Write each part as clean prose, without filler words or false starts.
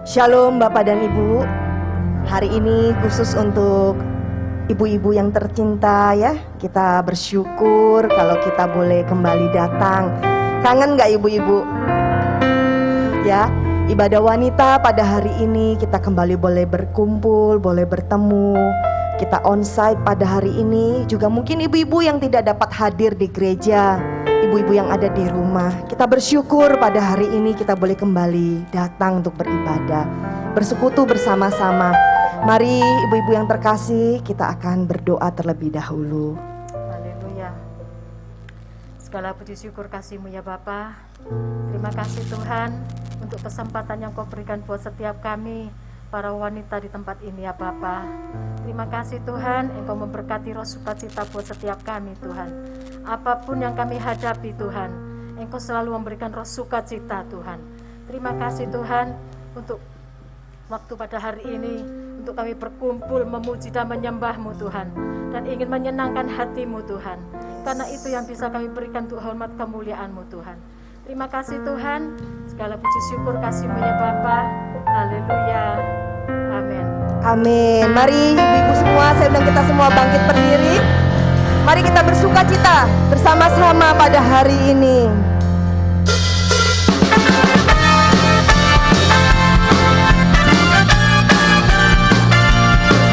Shalom Bapak dan Ibu. Hari ini khusus untuk ibu-ibu yang tercinta ya. Kita bersyukur kalau kita boleh kembali datang. Kangen gak ibu-ibu? Ya, ibadah wanita pada hari ini kita kembali boleh berkumpul, boleh bertemu. Kita onsite pada hari ini. Juga mungkin ibu-ibu yang tidak dapat hadir di gereja, ibu-ibu yang ada di rumah. Kita bersyukur pada hari ini kita boleh kembali datang untuk beribadah, bersekutu bersama-sama. Mari ibu-ibu yang terkasih, kita akan berdoa terlebih dahulu. Haleluya. Segala puji syukur kasih-Mu ya Bapa. Terima kasih Tuhan untuk kesempatan yang Kau berikan buat setiap kami, para wanita di tempat ini ya Bapa. Terima kasih Tuhan, Engkau memberkati roh sukacita buat setiap kami Tuhan. Apapun yang kami hadapi Tuhan, Engkau selalu memberikan roh sukacita Tuhan. Terima kasih Tuhan untuk waktu pada hari ini, untuk kami berkumpul memuji dan menyembah-Mu Tuhan, dan ingin menyenangkan hati-Mu Tuhan. Karena itu yang bisa kami berikan untuk hormat kemuliaan-Mu Tuhan. Terima kasih Tuhan, segala puji syukur kasih-Mu ya Bapa. Haleluya, amin. Amin. Mari ibu-ibu semua, saya undang kita semua bangkit berdiri. Mari kita bersuka cita bersama-sama pada hari ini.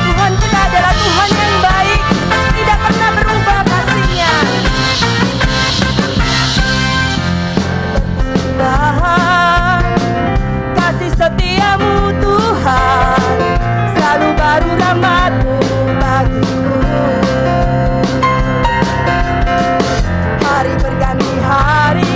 Tuhan kita adalah Tuhan yang baik, tidak pernah berubah kasih-Nya. Kasih setia-Mu Tuhan, selalu baru rahmat-Mu bagiku. Hari berganti hari,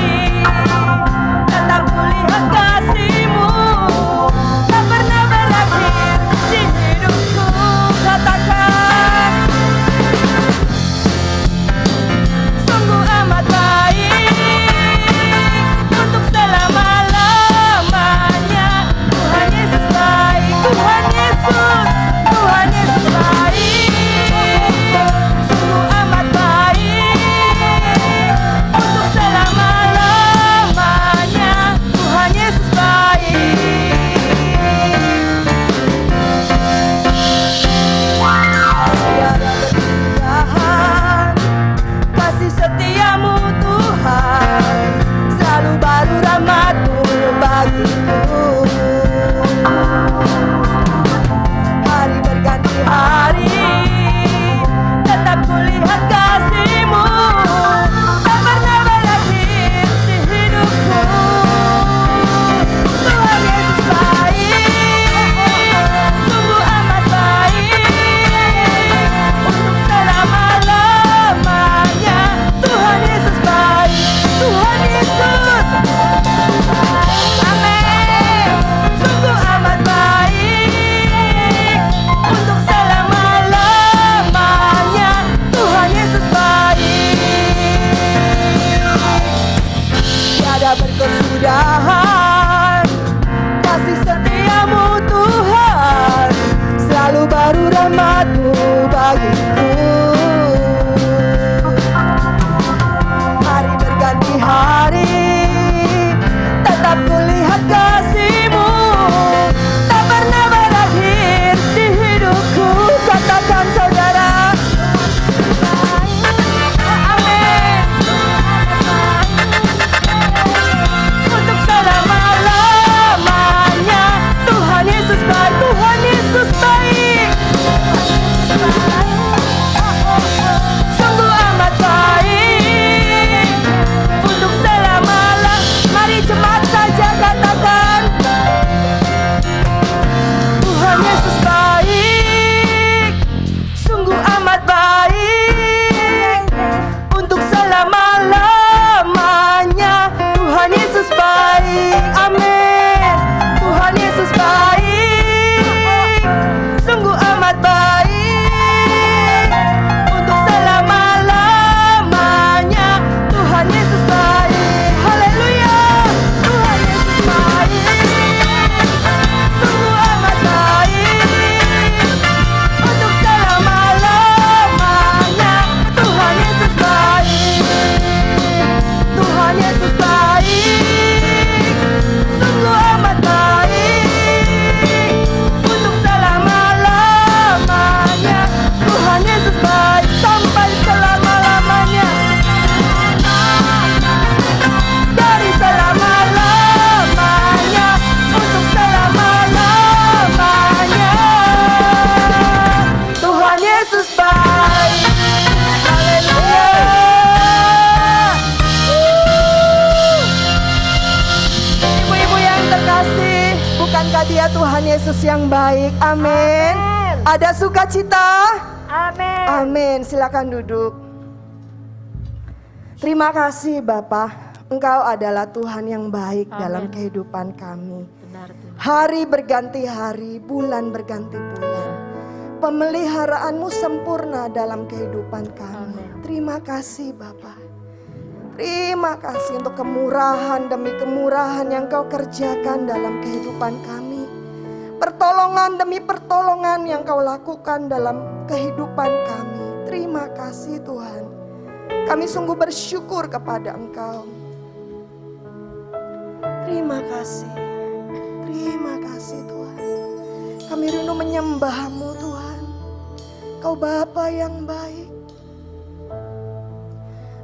Yesus yang baik. Amin. Ada sukacita? Amin. Amin. Silakan duduk. Terima kasih Bapa. Engkau adalah Tuhan yang baik dalam kehidupan kami. Benar Tuhan. Hari berganti hari, bulan berganti bulan. Pemeliharaanmu sempurna dalam kehidupan kami. Terima kasih Bapa. Terima kasih untuk kemurahan demi kemurahan yang Kau kerjakan dalam kehidupan kami. Pertolongan demi pertolongan yang Kau lakukan dalam kehidupan kami. Terima kasih Tuhan. Kami sungguh bersyukur kepada Engkau. Terima kasih. Terima kasih Tuhan. Kami rindu menyembah-Mu Tuhan. Kau Bapa yang baik.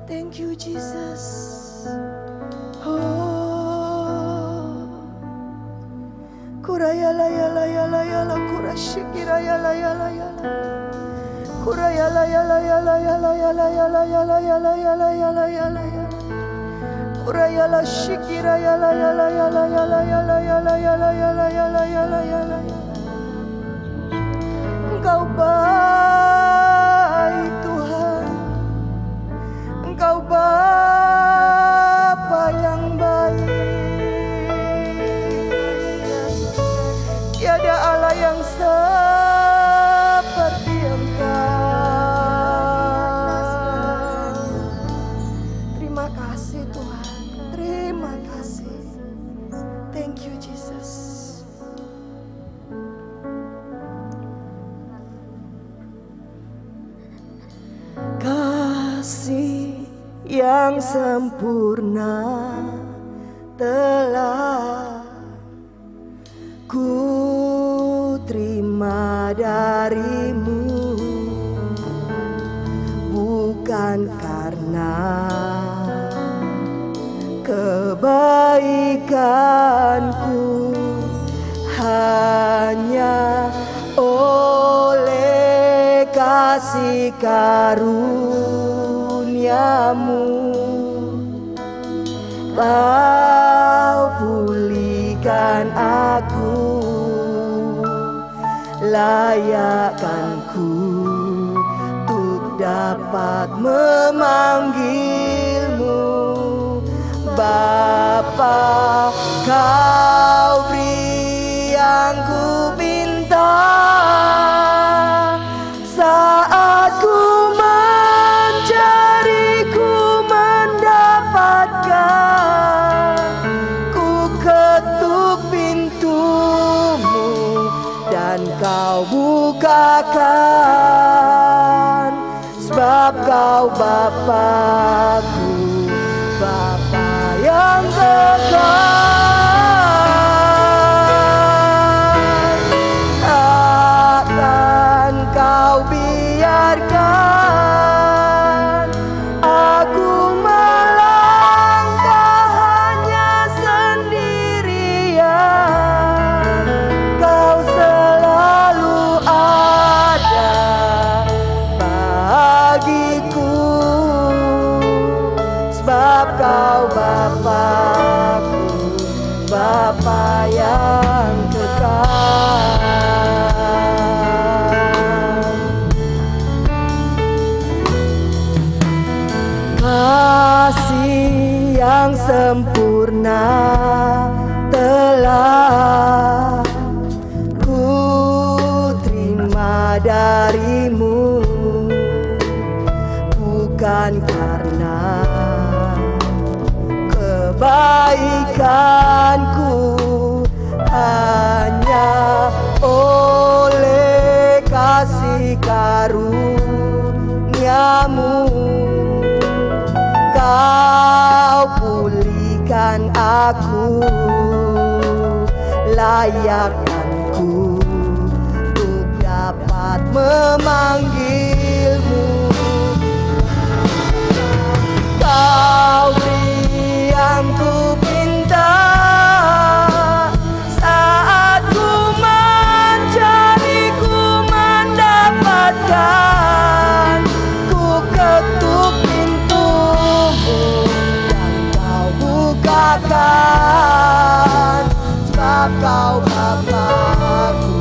Thank you Jesus. Oh, kuraya la ya la ya la ya la kurashikira ya la ya la ya la. Kuraya la ya la ya la ya la ya la ya la ya la ya la ya la ya la ya la ya. Kuraya la shikira ya la ya la ya la ya la ya la ya la ya la ya la ya la ya la ya la. Engkau baik Tuhan. Engkau Bapa yang baik. Tiada Allah yang seperti Engkau. Terima kasih Tuhan. Terima kasih. Thank you Jesus. Kasih yang sempurna telah ku terima darimu, bukan karena kebaikanku, hanya oleh kasih karuniamu. Kau pulihkan aku, layakkanku untuk dapat memanggilmu Bapa. Kau beri yang ku minta saat ku mencari, ku mendapatkan. Ku ketuk pintumu dan Kau bukakan, sebab Kau Bapa-Ku, Bapa yang kekal. Takkan Kau biarkan aku melangkah hanya sendirian. Kau selalu ada bagiku, sebab Kau Bapa-Ku, Bapa yang kekal. Kasih yang sempurna telah ku terima darimu, bukan karena kebaikanku, hanya oleh kasih karuniamu. Kau pulihkan aku, layakkanku untuk dapat memanggilmu. Kau beri yang ku minta saat ku mencari, ku mendapatkan. Ku ketuk pintumu dan Kau bukakan, sebab Kau Bapa-Ku,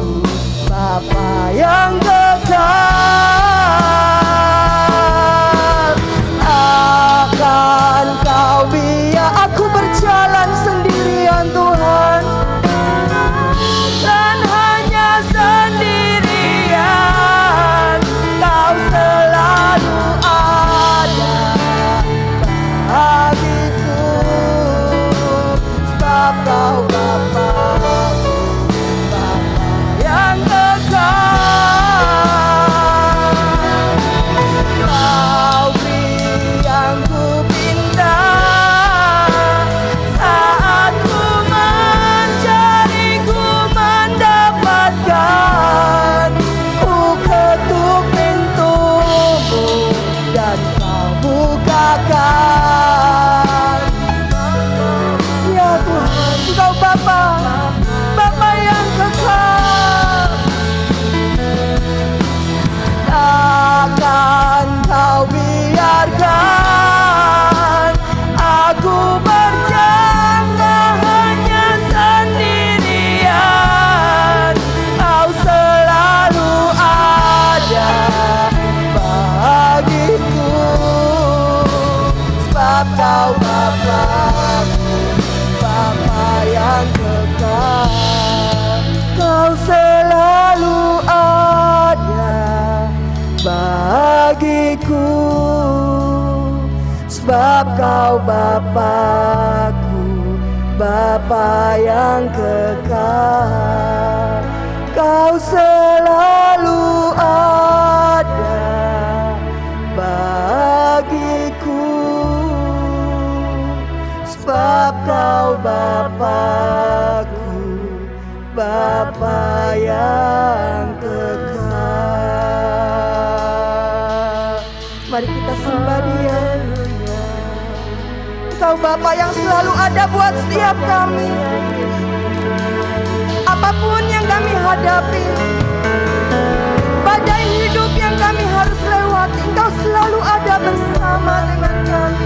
sebab Kau Bapakku, Bapa yang kekal. Kau selalu ada bagiku, sebab Kau Bapakku, Bapa yang kekal. Mari kita sembah Dia. Engkau Bapa yang selalu ada buat setiap kami. Apapun yang kami hadapi, badai hidup yang kami harus lewati, Engkau selalu ada bersama dengan kami.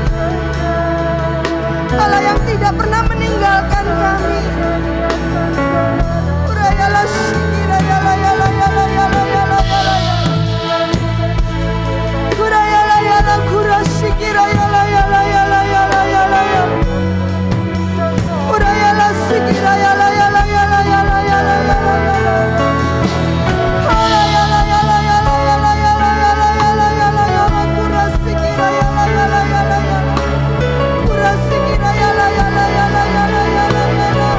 Allah yang tidak pernah meninggalkan kami. Urayalah shikirayalah yalah yalah yalah yalah yalah yalah. Urayalah yalah kurashikirayalah yalah yalah yalah yalah yalah. Urayalah shikirayalah yalah yalah yalah yalah yalah yalah. Urayalah yalah yalah yalah yalah yalah yalah yalah yalah kurashikirayalah yalah yalah yalah. Kurashikirayalah yalah yalah yalah yalah yalah.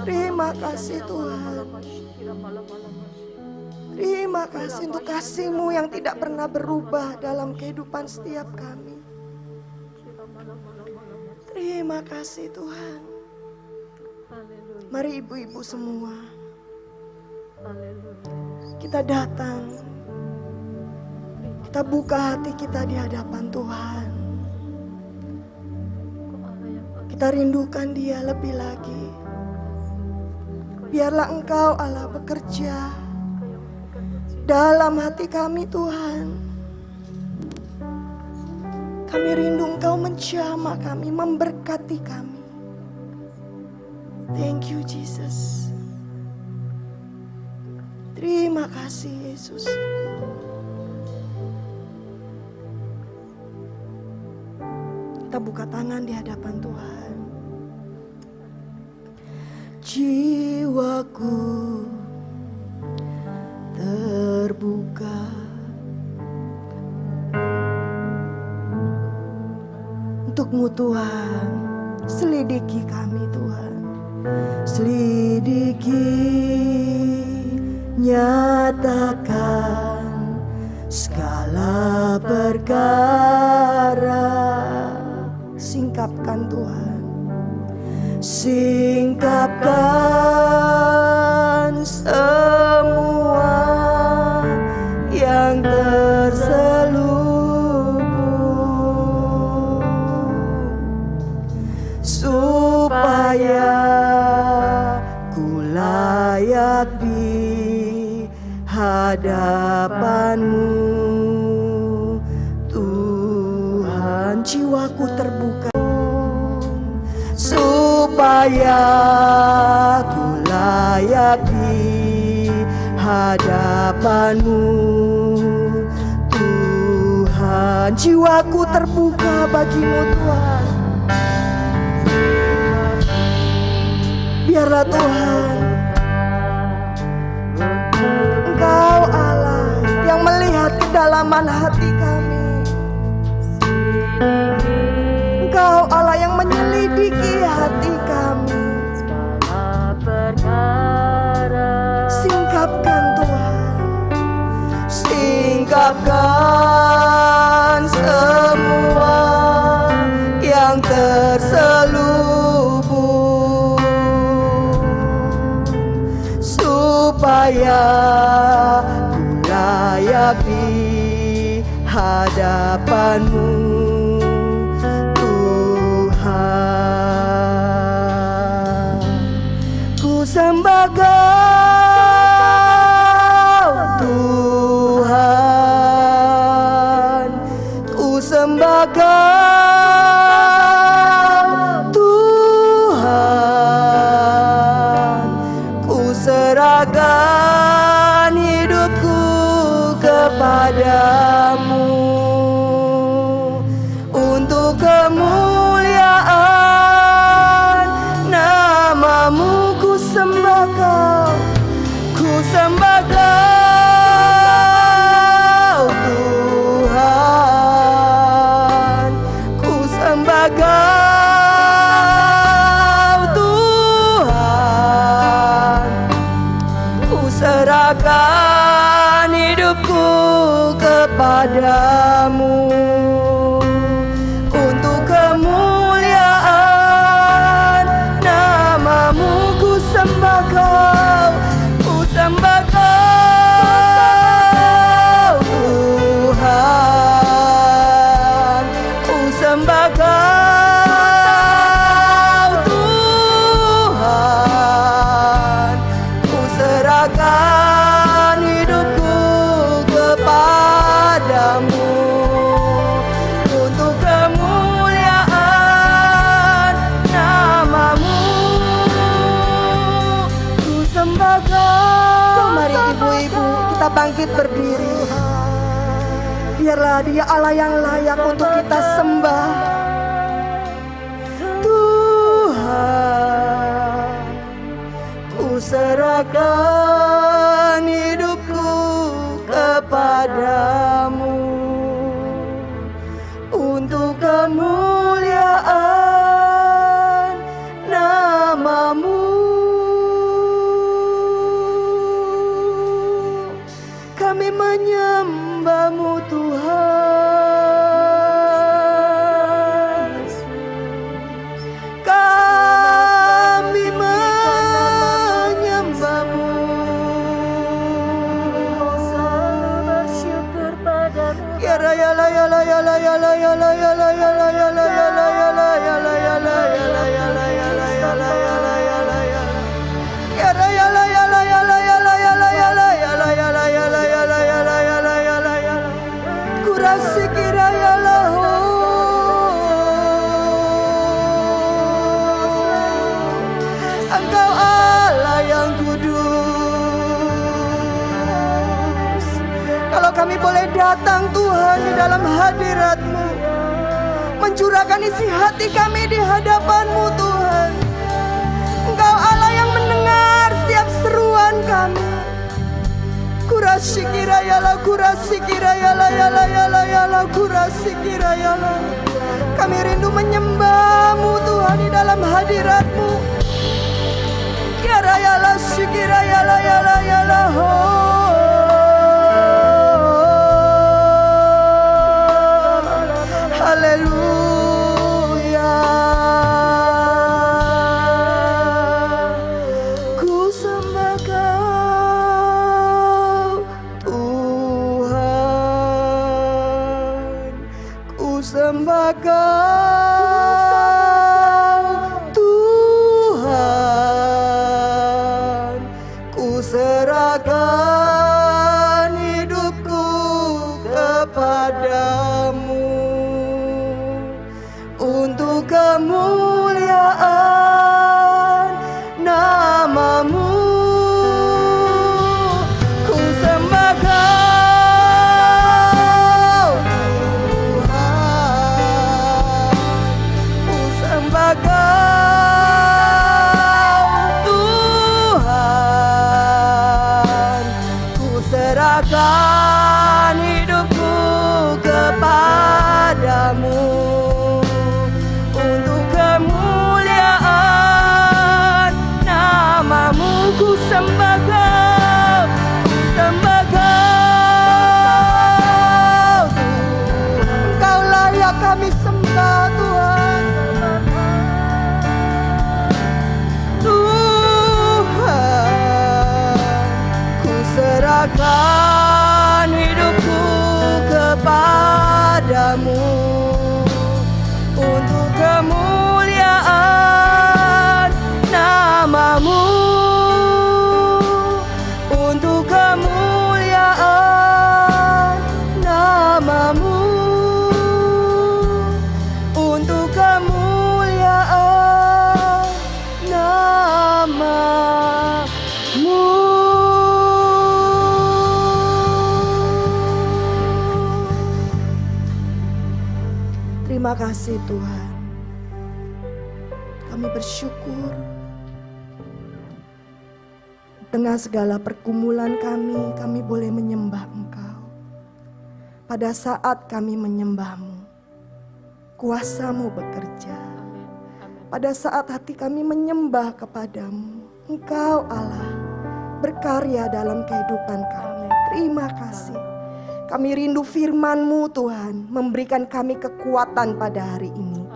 Terima kasih Tuhan. Terima kasih untuk kasih-Mu yang tidak pernah berubah dalam kehidupan setiap kami. Terima kasih Tuhan. Mari ibu-ibu semua, kita datang, kita buka hati kita di hadapan Tuhan. Kita rindukan Dia lebih lagi. Biarlah Engkau Allah bekerja dalam hati kami Tuhan. Kami rindu Engkau menjamah kami, memberkati kami. Thank you Jesus. Terima kasih Yesus. Kita buka tangan di hadapan Tuhan. Jiwaku terbuka untuk-Mu Tuhan. Selidiki kami Tuhan. Selidiki, nyatakan segala perkara. Singkapkan Tuhan. Singkapkan semua yang terselubung, supaya ku layak di hadapan-Mu Tuhan. Jiwaku terbuka supaya ku layak di hadapan-Mu Tuhan. Jiwaku terbuka bagi-Mu Tuhan. Biarlah Tuhan, Engkau Allah yang melihat kedalaman hati kami. Engkau Allah yang menyelidiki hati kami. Singkapkan Tuhan. Singkapkan semua yang terselubung, supaya ku layak di hadapan-Mu Tuhan. Ku sembah Kau Tuhan. Ku sembah Kau Tuhan. Ku serahkan hidupku kepadamu untuk kemuliaan nama-Mu. Ku sembah Kau, ku sembah Kau Tuhan. Ku sembah Kau Tuhan. Ku serahkan hidupku kepadamu untuk kemuliaan nama-Mu. Ku sembah Kau, ku sembah Kau Tuhan. Ku sembah Kau Tuhan. Ku serahkan hidupku kepadamu untuk kemuliaan nama-Mu. Ku sembah Kau. Mari ibu-ibu kita bangkit berdiri. Biarlah Dia Allah yang layak untuk kita sembah. Tuhan, ku serahkan hidupku kepadamu untuk kemuliaan nama-Mu. Kami menyembah-Mu Tuhan. Kami menyembah-Mu. Ya la ya la ya la ya la ya la ya la ya la ya la ya la ya la ya la ya la ya la ya la ya la ya la ya la ya la ya la ya. Ya la ya la ya la ya la ya la ya la ya la ya la ya la ya la ya la ya la ya la ya la ya la. Kurasi kira ya la ho. Engkau Allah yang kudus. dalam hadirat-Mu, mencurahkan isi hati kami di hadapan-Mu Tuhan. Engkau Allah yang mendengar setiap seruan kami. Kurasi kirayala, kurasi kirayala, yala yala yala, kurasi kirayala. Kami rindu menyembah-Mu Tuhan di dalam hadirat-Mu. Kirayala, sikirayala, yala yala, ho. Haleluya. Ku sembah Kau Tuhan, ku sembah Kau Tuhan, ku serahkan hidupku kepadamu untuk kemuliaan nama-Mu. Ku sembah Kau Tuhan, ku sembah Kau Tuhan, ku serahkan hidupku kepadamu untuk kemuliaan nama-Mu. Ku sembah Kau, ku sembah Kau Tuhan. Engkau layak kami sembah Tuhan. Tuhan, ku serahkan hidupku kepadamu untuk kemuliaan nama-Mu, untuk kemuliaan nama-Mu, untuk kemuliaan nama-Mu. Terima kasih Tuhan. Kami bersyukur di tengah segala pergumulan kami boleh menyembah Engkau. Pada saat kami menyembah-Mu, kuasa-Mu bekerja. Pada saat hati kami menyembah kepadamu, Engkau Allah berkarya dalam kehidupan kami. Terima kasih. Kami rindu firman-Mu Tuhan, memberikan kami kekuatan pada hari ini.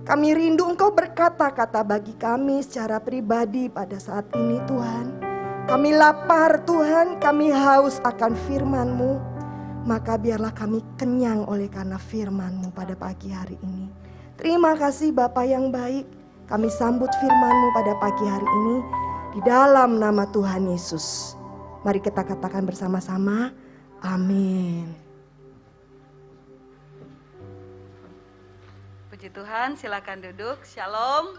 Kami rindu Engkau berkata-kata bagi kami secara pribadi pada saat ini Tuhan. Kami lapar Tuhan, kami haus akan firman-Mu. Maka biarlah kami kenyang oleh karena firman-Mu pada pagi hari ini. Terima kasih Bapa yang baik. Kami sambut firman-Mu pada pagi hari ini di dalam nama Tuhan Yesus. Mari kita katakan bersama-sama, amin. Puji Tuhan, silakan duduk. Shalom.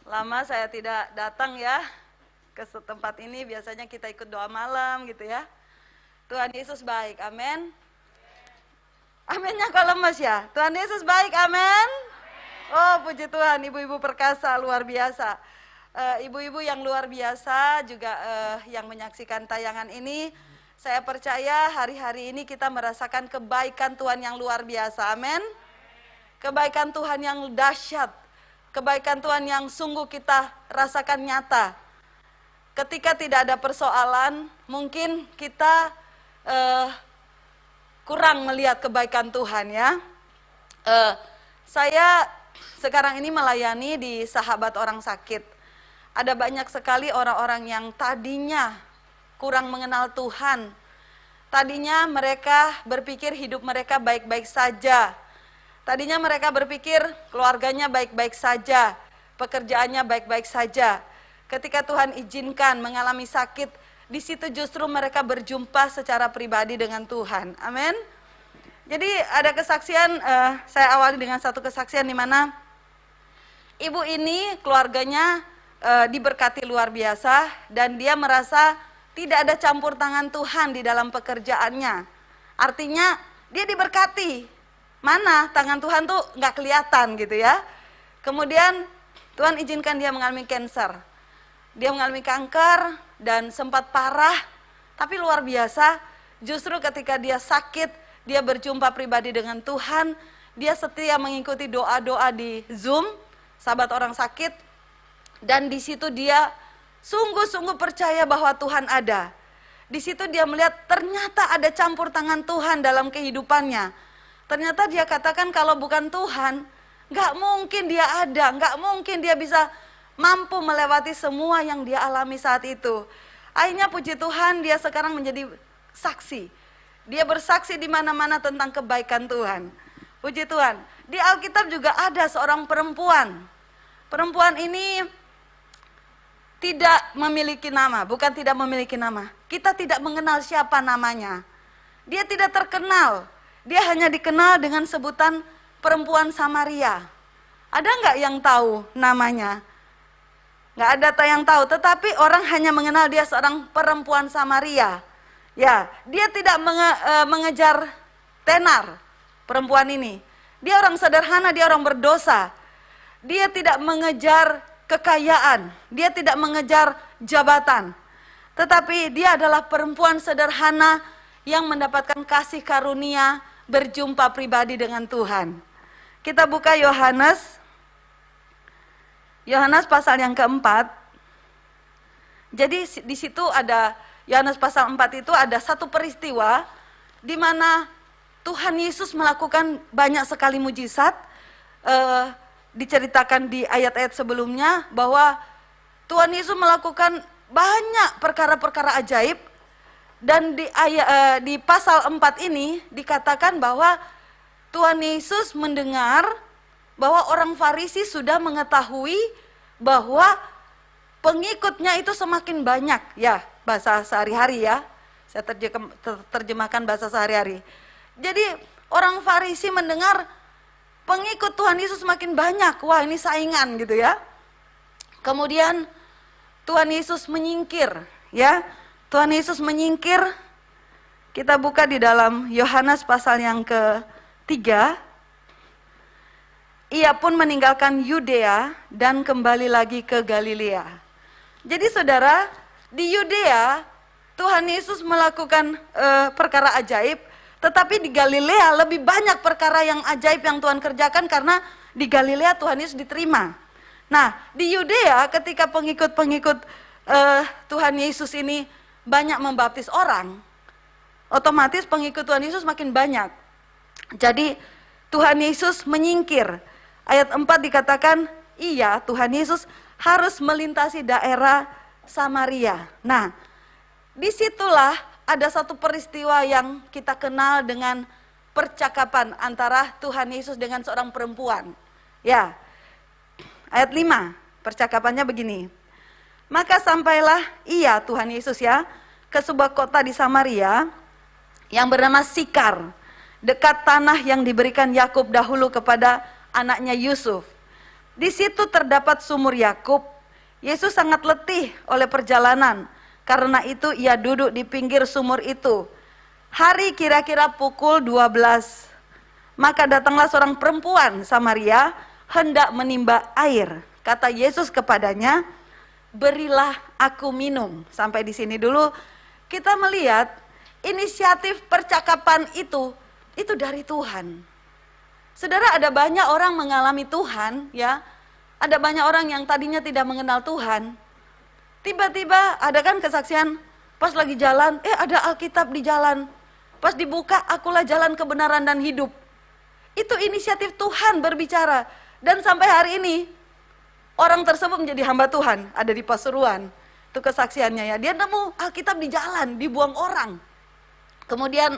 Lama saya tidak datang ya ke tempat ini. Biasanya kita ikut doa malam gitu ya. Tuhan Yesus baik, amin. Aminnya kok lemes ya. Tuhan Yesus baik, amin. Oh puji Tuhan, ibu-ibu perkasa luar biasa. Ibu-ibu yang luar biasa juga yang menyaksikan tayangan ini. Saya percaya hari-hari ini kita merasakan kebaikan Tuhan yang luar biasa, amin. Kebaikan Tuhan yang dahsyat, kebaikan Tuhan yang sungguh kita rasakan nyata. Ketika tidak ada persoalan, mungkin kita kurang melihat kebaikan Tuhan ya. Saya sekarang ini melayani di Sahabat Orang Sakit. Ada banyak sekali orang-orang yang tadinya kurang mengenal Tuhan. Tadinya mereka berpikir hidup mereka baik-baik saja. Tadinya mereka berpikir keluarganya baik-baik saja, pekerjaannya baik-baik saja. Ketika Tuhan izinkan mengalami sakit, di situ justru mereka berjumpa secara pribadi dengan Tuhan. Amin. Jadi ada kesaksian, saya awali dengan satu kesaksian di mana ibu ini keluarganya diberkati luar biasa dan dia merasa tidak ada campur tangan Tuhan di dalam pekerjaannya. Artinya dia diberkati. Mana tangan Tuhan tuh nggak kelihatan gitu ya. Kemudian Tuhan izinkan dia mengalami cancer. Dia mengalami kanker dan sempat parah, tapi luar biasa. Justru ketika dia sakit, dia berjumpa pribadi dengan Tuhan. Dia setia mengikuti doa-doa di Zoom, sahabat orang sakit. Dan di situ dia sungguh-sungguh percaya bahwa Tuhan ada. Di situ dia melihat ternyata ada campur tangan Tuhan dalam kehidupannya. Ternyata dia katakan kalau bukan Tuhan, nggak mungkin dia ada, nggak mungkin dia bisa mampu melewati semua yang dia alami saat itu. Akhirnya puji Tuhan dia sekarang menjadi saksi. Dia bersaksi di mana-mana tentang kebaikan Tuhan. Puji Tuhan. Di Alkitab juga ada seorang perempuan. Perempuan ini tidak memiliki nama, bukan tidak memiliki nama. Kita tidak mengenal siapa namanya. Dia tidak terkenal. Dia hanya dikenal dengan sebutan perempuan Samaria. Ada nggak yang tahu namanya? Nggak ada yang tahu, tetapi orang hanya mengenal dia seorang perempuan Samaria. Ya, dia tidak mengejar tenar, perempuan ini. Dia orang sederhana, dia orang berdosa. Dia tidak mengejar kekayaan, dia tidak mengejar jabatan. Tetapi dia adalah perempuan sederhana yang mendapatkan kasih karunia, berjumpa pribadi dengan Tuhan. Kita buka Yohanes pasal yang keempat. Jadi di situ ada Yohanes pasal 4 itu ada satu peristiwa di mana Tuhan Yesus melakukan banyak sekali mujizat. Diceritakan di ayat-ayat sebelumnya bahwa Tuhan Yesus melakukan banyak perkara-perkara ajaib. Dan di pasal 4 ini dikatakan bahwa Tuhan Yesus mendengar bahwa orang Farisi sudah mengetahui bahwa pengikutnya itu semakin banyak, ya bahasa sehari-hari ya, saya terjemahkan bahasa sehari-hari. Jadi orang Farisi mendengar pengikut Tuhan Yesus semakin banyak, wah ini saingan gitu ya. Kemudian Tuhan Yesus menyingkir, ya Tuhan Yesus menyingkir. Kita buka di dalam Yohanes pasal yang ke-3. Ia pun meninggalkan Yudea dan kembali lagi ke Galilea. Jadi saudara, di Yudea Tuhan Yesus melakukan perkara ajaib, tetapi di Galilea lebih banyak perkara yang ajaib yang Tuhan kerjakan karena di Galilea Tuhan Yesus diterima. Nah, di Yudea ketika pengikut-pengikut Tuhan Yesus ini banyak membaptis orang, otomatis pengikut Tuhan Yesus makin banyak. Jadi Tuhan Yesus menyingkir. Ayat 4 dikatakan, iya Tuhan Yesus harus melintasi daerah Samaria. Nah, disitulah ada satu peristiwa yang kita kenal dengan percakapan antara Tuhan Yesus dengan seorang perempuan. Ya, ayat 5, percakapannya begini. Maka sampailah ia Tuhan Yesus ya ke sebuah kota di Samaria yang bernama Sikar, dekat tanah yang diberikan Yakub dahulu kepada anaknya Yusuf. Di situ terdapat sumur Yakub. Yesus sangat letih oleh perjalanan. Karena itu ia duduk di pinggir sumur itu. Hari kira-kira pukul 12. Maka datanglah seorang perempuan Samaria hendak menimba air. Kata Yesus kepadanya, berilah aku minum. Sampai di sini dulu kita melihat inisiatif percakapan itu dari Tuhan. Saudara, ada banyak orang mengalami Tuhan, ya. Ada banyak orang yang tadinya tidak mengenal Tuhan. Tiba-tiba ada kan kesaksian, pas lagi jalan, ada Alkitab di jalan. Pas dibuka, akulah jalan kebenaran dan hidup. Itu inisiatif Tuhan berbicara. Dan sampai hari ini, orang tersebut menjadi hamba Tuhan, ada di Pasuruan. Itu kesaksiannya ya, dia nemu Alkitab di jalan, dibuang orang. Kemudian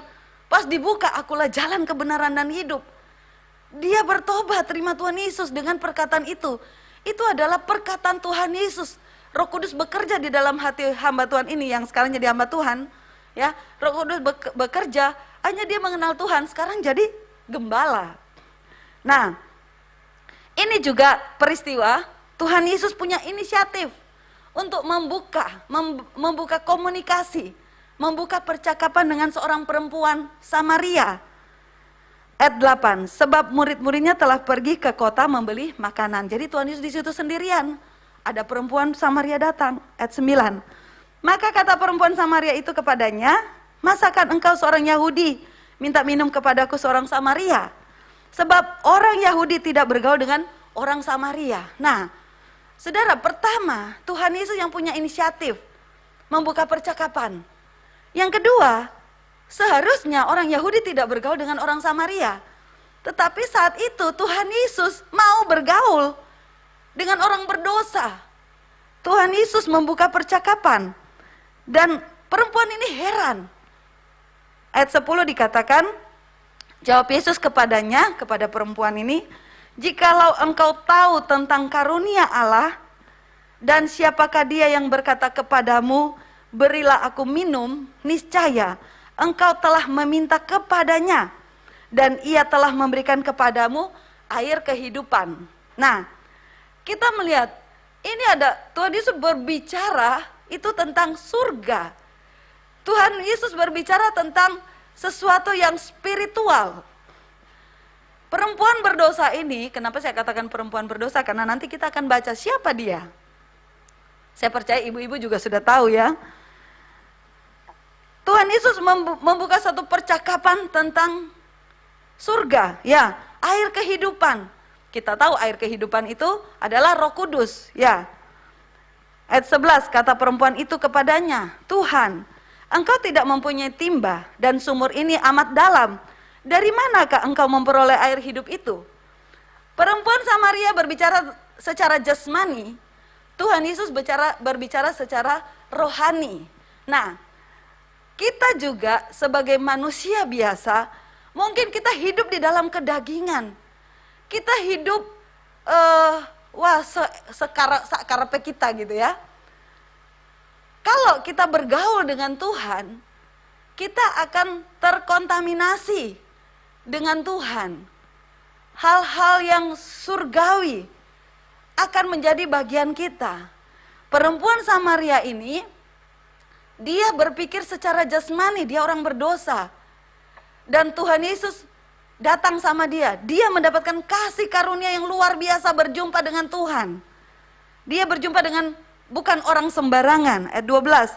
pas dibuka, akulah jalan kebenaran dan hidup. Dia bertobat, terima Tuhan Yesus dengan perkataan itu. Itu adalah perkataan Tuhan Yesus. Roh Kudus bekerja di dalam hati hamba Tuhan ini yang sekarang jadi hamba Tuhan. Ya, Roh Kudus bekerja, hanya dia mengenal Tuhan, sekarang jadi gembala. Nah, ini juga peristiwa Tuhan Yesus punya inisiatif untuk membuka komunikasi, membuka percakapan dengan seorang perempuan Samaria. Ayat 8, sebab murid-muridnya telah pergi ke kota membeli makanan. Jadi Tuhan Yesus di situ sendirian. Ada perempuan Samaria datang. Ayat 9, maka kata perempuan Samaria itu kepadanya, masakan engkau seorang Yahudi minta minum kepadaku seorang Samaria? Sebab orang Yahudi tidak bergaul dengan orang Samaria. Nah, saudara, pertama, Tuhan Yesus yang punya inisiatif membuka percakapan. Yang kedua, seharusnya orang Yahudi tidak bergaul dengan orang Samaria. Tetapi saat itu Tuhan Yesus mau bergaul dengan orang berdosa. Tuhan Yesus membuka percakapan. Dan perempuan ini heran. Ayat 10 dikatakan, jawab Yesus kepadanya, kepada perempuan ini, jikalau engkau tahu tentang karunia Allah, dan siapakah dia yang berkata kepadamu, berilah aku minum, niscaya engkau telah meminta kepadanya, dan ia telah memberikan kepadamu air kehidupan. Nah, kita melihat, ini ada Tuhan Yesus berbicara itu tentang surga. Tuhan Yesus berbicara tentang sesuatu yang spiritual. Perempuan berdosa ini, kenapa saya katakan perempuan berdosa? Karena nanti kita akan baca siapa dia. Saya percaya ibu-ibu juga sudah tahu ya. Tuhan Yesus membuka satu percakapan tentang surga, ya, air kehidupan. Kita tahu air kehidupan itu adalah Roh Kudus, ya. Ayat 11, kata perempuan itu kepadanya, Tuhan, engkau tidak mempunyai timba dan sumur ini amat dalam. Dari manakah engkau memperoleh air hidup itu? Perempuan Samaria berbicara secara jasmani, Tuhan Yesus berbicara secara rohani. Nah, kita juga sebagai manusia biasa, mungkin kita hidup di dalam kedagingan. Kita hidup, sekarepe kita gitu ya. Kalau kita bergaul dengan Tuhan, kita akan terkontaminasi dengan Tuhan. Hal-hal yang surgawi akan menjadi bagian kita. Perempuan Samaria ini, dia berpikir secara jasmani, dia orang berdosa. Dan Tuhan Yesus datang sama dia. Dia mendapatkan kasih karunia yang luar biasa berjumpa dengan Tuhan. Dia berjumpa dengan bukan orang sembarangan. Ayat 12.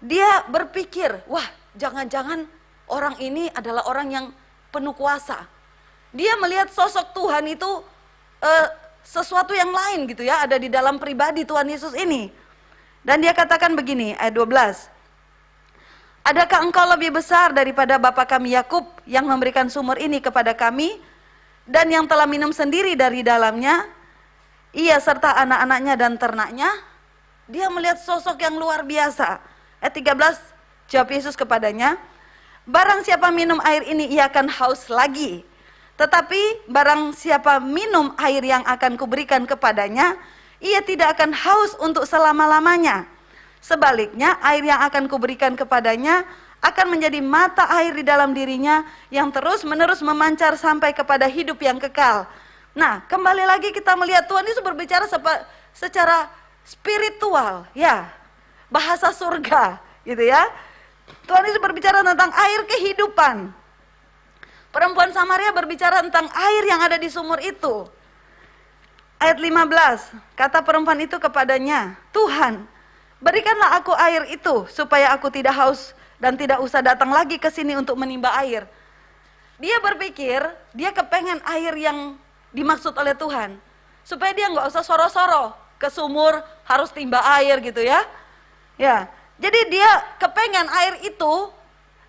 Dia berpikir, wah, jangan-jangan orang ini adalah orang yang penuh kuasa. Dia melihat sosok Tuhan itu sesuatu yang lain gitu ya, ada di dalam pribadi Tuhan Yesus ini. Dan dia katakan begini, ayat 12. Adakah engkau lebih besar daripada bapa kami Yakub yang memberikan sumur ini kepada kami dan yang telah minum sendiri dari dalamnya, ia serta anak-anaknya dan ternaknya? Dia melihat sosok yang luar biasa. Ayat 13, jawab Yesus kepadanya, barang siapa minum air ini ia akan haus lagi. Tetapi barang siapa minum air yang akan kuberikan kepadanya, ia tidak akan haus untuk selama-lamanya. Sebaliknya, air yang akan kuberikan kepadanya akan menjadi mata air di dalam dirinya yang terus-menerus memancar sampai kepada hidup yang kekal. Nah, kembali lagi kita melihat Tuhan Yesus berbicara secara spiritual, ya, bahasa surga, gitu ya. Tuhan Yesus berbicara tentang air kehidupan. Perempuan Samaria berbicara tentang air yang ada di sumur itu. Ayat 15, kata perempuan itu kepadanya, Tuhan, berikanlah aku air itu supaya aku tidak haus dan tidak usah datang lagi ke sini untuk menimba air. Dia berpikir, dia kepengen air yang dimaksud oleh Tuhan. Supaya dia nggak usah soro-soro ke sumur harus timba air gitu ya. Ya, jadi dia kepengen air itu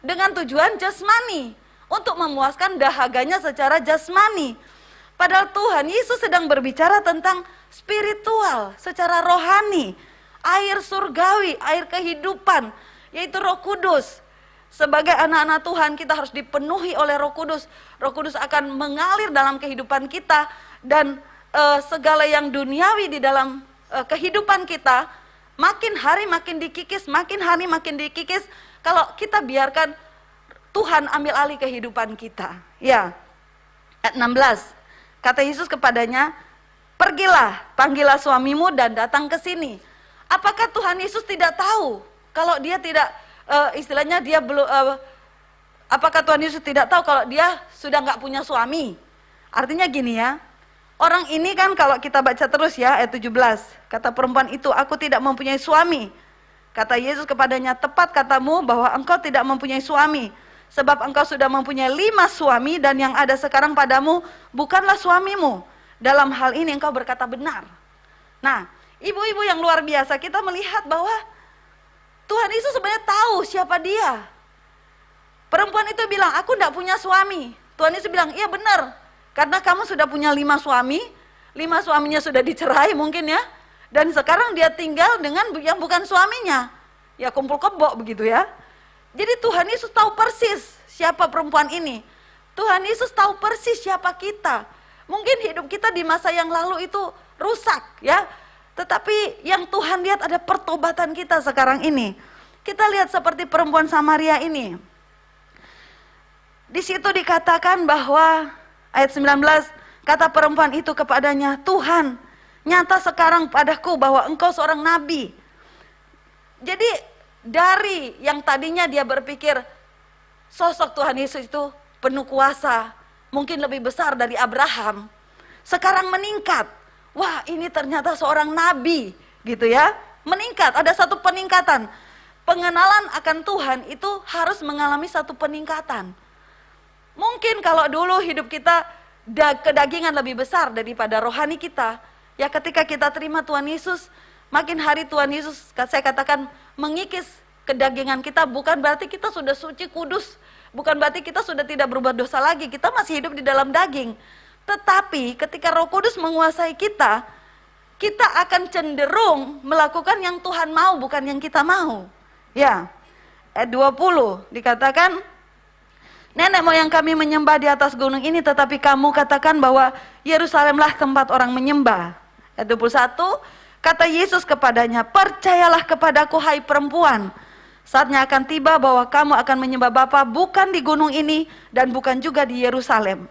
dengan tujuan jasmani, untuk memuaskan dahaganya secara jasmani. Padahal Tuhan Yesus sedang berbicara tentang spiritual, secara rohani, air surgawi, air kehidupan, yaitu Roh Kudus. Sebagai anak-anak Tuhan kita harus dipenuhi oleh Roh Kudus. Roh Kudus akan mengalir dalam kehidupan kita dan segala yang duniawi di dalam kehidupan kita makin hari makin dikikis, makin hari makin dikikis kalau kita biarkan Tuhan ambil alih kehidupan kita. Ya. Ayat 16. Kata Yesus kepadanya, pergilah, panggillah suamimu dan datang ke sini. Apakah Tuhan Yesus tidak tahu kalau dia tidak, istilahnya dia belum, Apakah Tuhan Yesus tidak tahu kalau dia sudah nggak punya suami? Artinya gini ya, orang ini kan kalau kita baca terus ya ayat 17, kata perempuan itu, aku tidak mempunyai suami. Kata Yesus kepadanya, tepat katamu bahwa engkau tidak mempunyai suami. Sebab engkau sudah mempunyai 5 suami dan yang ada sekarang padamu bukanlah suamimu. Dalam hal ini engkau berkata benar. Nah, ibu-ibu yang luar biasa, kita melihat bahwa Tuhan Yesus sebenarnya tahu siapa dia. Perempuan itu bilang, aku tidak punya suami. Tuhan Yesus bilang, iya benar. Karena kamu sudah punya 5 suami, 5 suaminya sudah dicerai mungkin ya. Dan sekarang dia tinggal dengan yang bukan suaminya. Ya kumpul kebo begitu ya. Jadi Tuhan Yesus tahu persis siapa perempuan ini. Tuhan Yesus tahu persis siapa kita. Mungkin hidup kita di masa yang lalu itu rusak ya. Tetapi yang Tuhan lihat ada pertobatan kita sekarang ini. Kita lihat seperti perempuan Samaria ini. Di situ dikatakan bahwa ayat 19, kata perempuan itu kepadanya, Tuhan, nyata sekarang padaku bahwa engkau seorang nabi. Jadi dari yang tadinya dia berpikir sosok Tuhan Yesus itu penuh kuasa, mungkin lebih besar dari Abraham, sekarang meningkat. Wah, ini ternyata seorang nabi, gitu ya. Meningkat, ada satu peningkatan. Pengenalan akan Tuhan itu harus mengalami satu peningkatan. Mungkin kalau dulu hidup kita kedagingan lebih besar daripada rohani kita, ya ketika kita terima Tuhan Yesus, makin hari Tuhan Yesus, saya katakan, mengikis kedagingan kita. Bukan berarti kita sudah suci kudus, bukan berarti kita sudah tidak berbuat dosa lagi, kita masih hidup di dalam daging. Tetapi ketika Roh Kudus menguasai kita, kita akan cenderung melakukan yang Tuhan mau, bukan yang kita mau. Ya, ayat 20 dikatakan, nenek moyang kami menyembah di atas gunung ini, tetapi kamu katakan bahwa Yerusalemlah tempat orang menyembah. Ayat 21, kata Yesus kepadanya, percayalah kepadaku hai perempuan, saatnya akan tiba bahwa kamu akan menyembah Bapa bukan di gunung ini dan bukan juga di Yerusalem.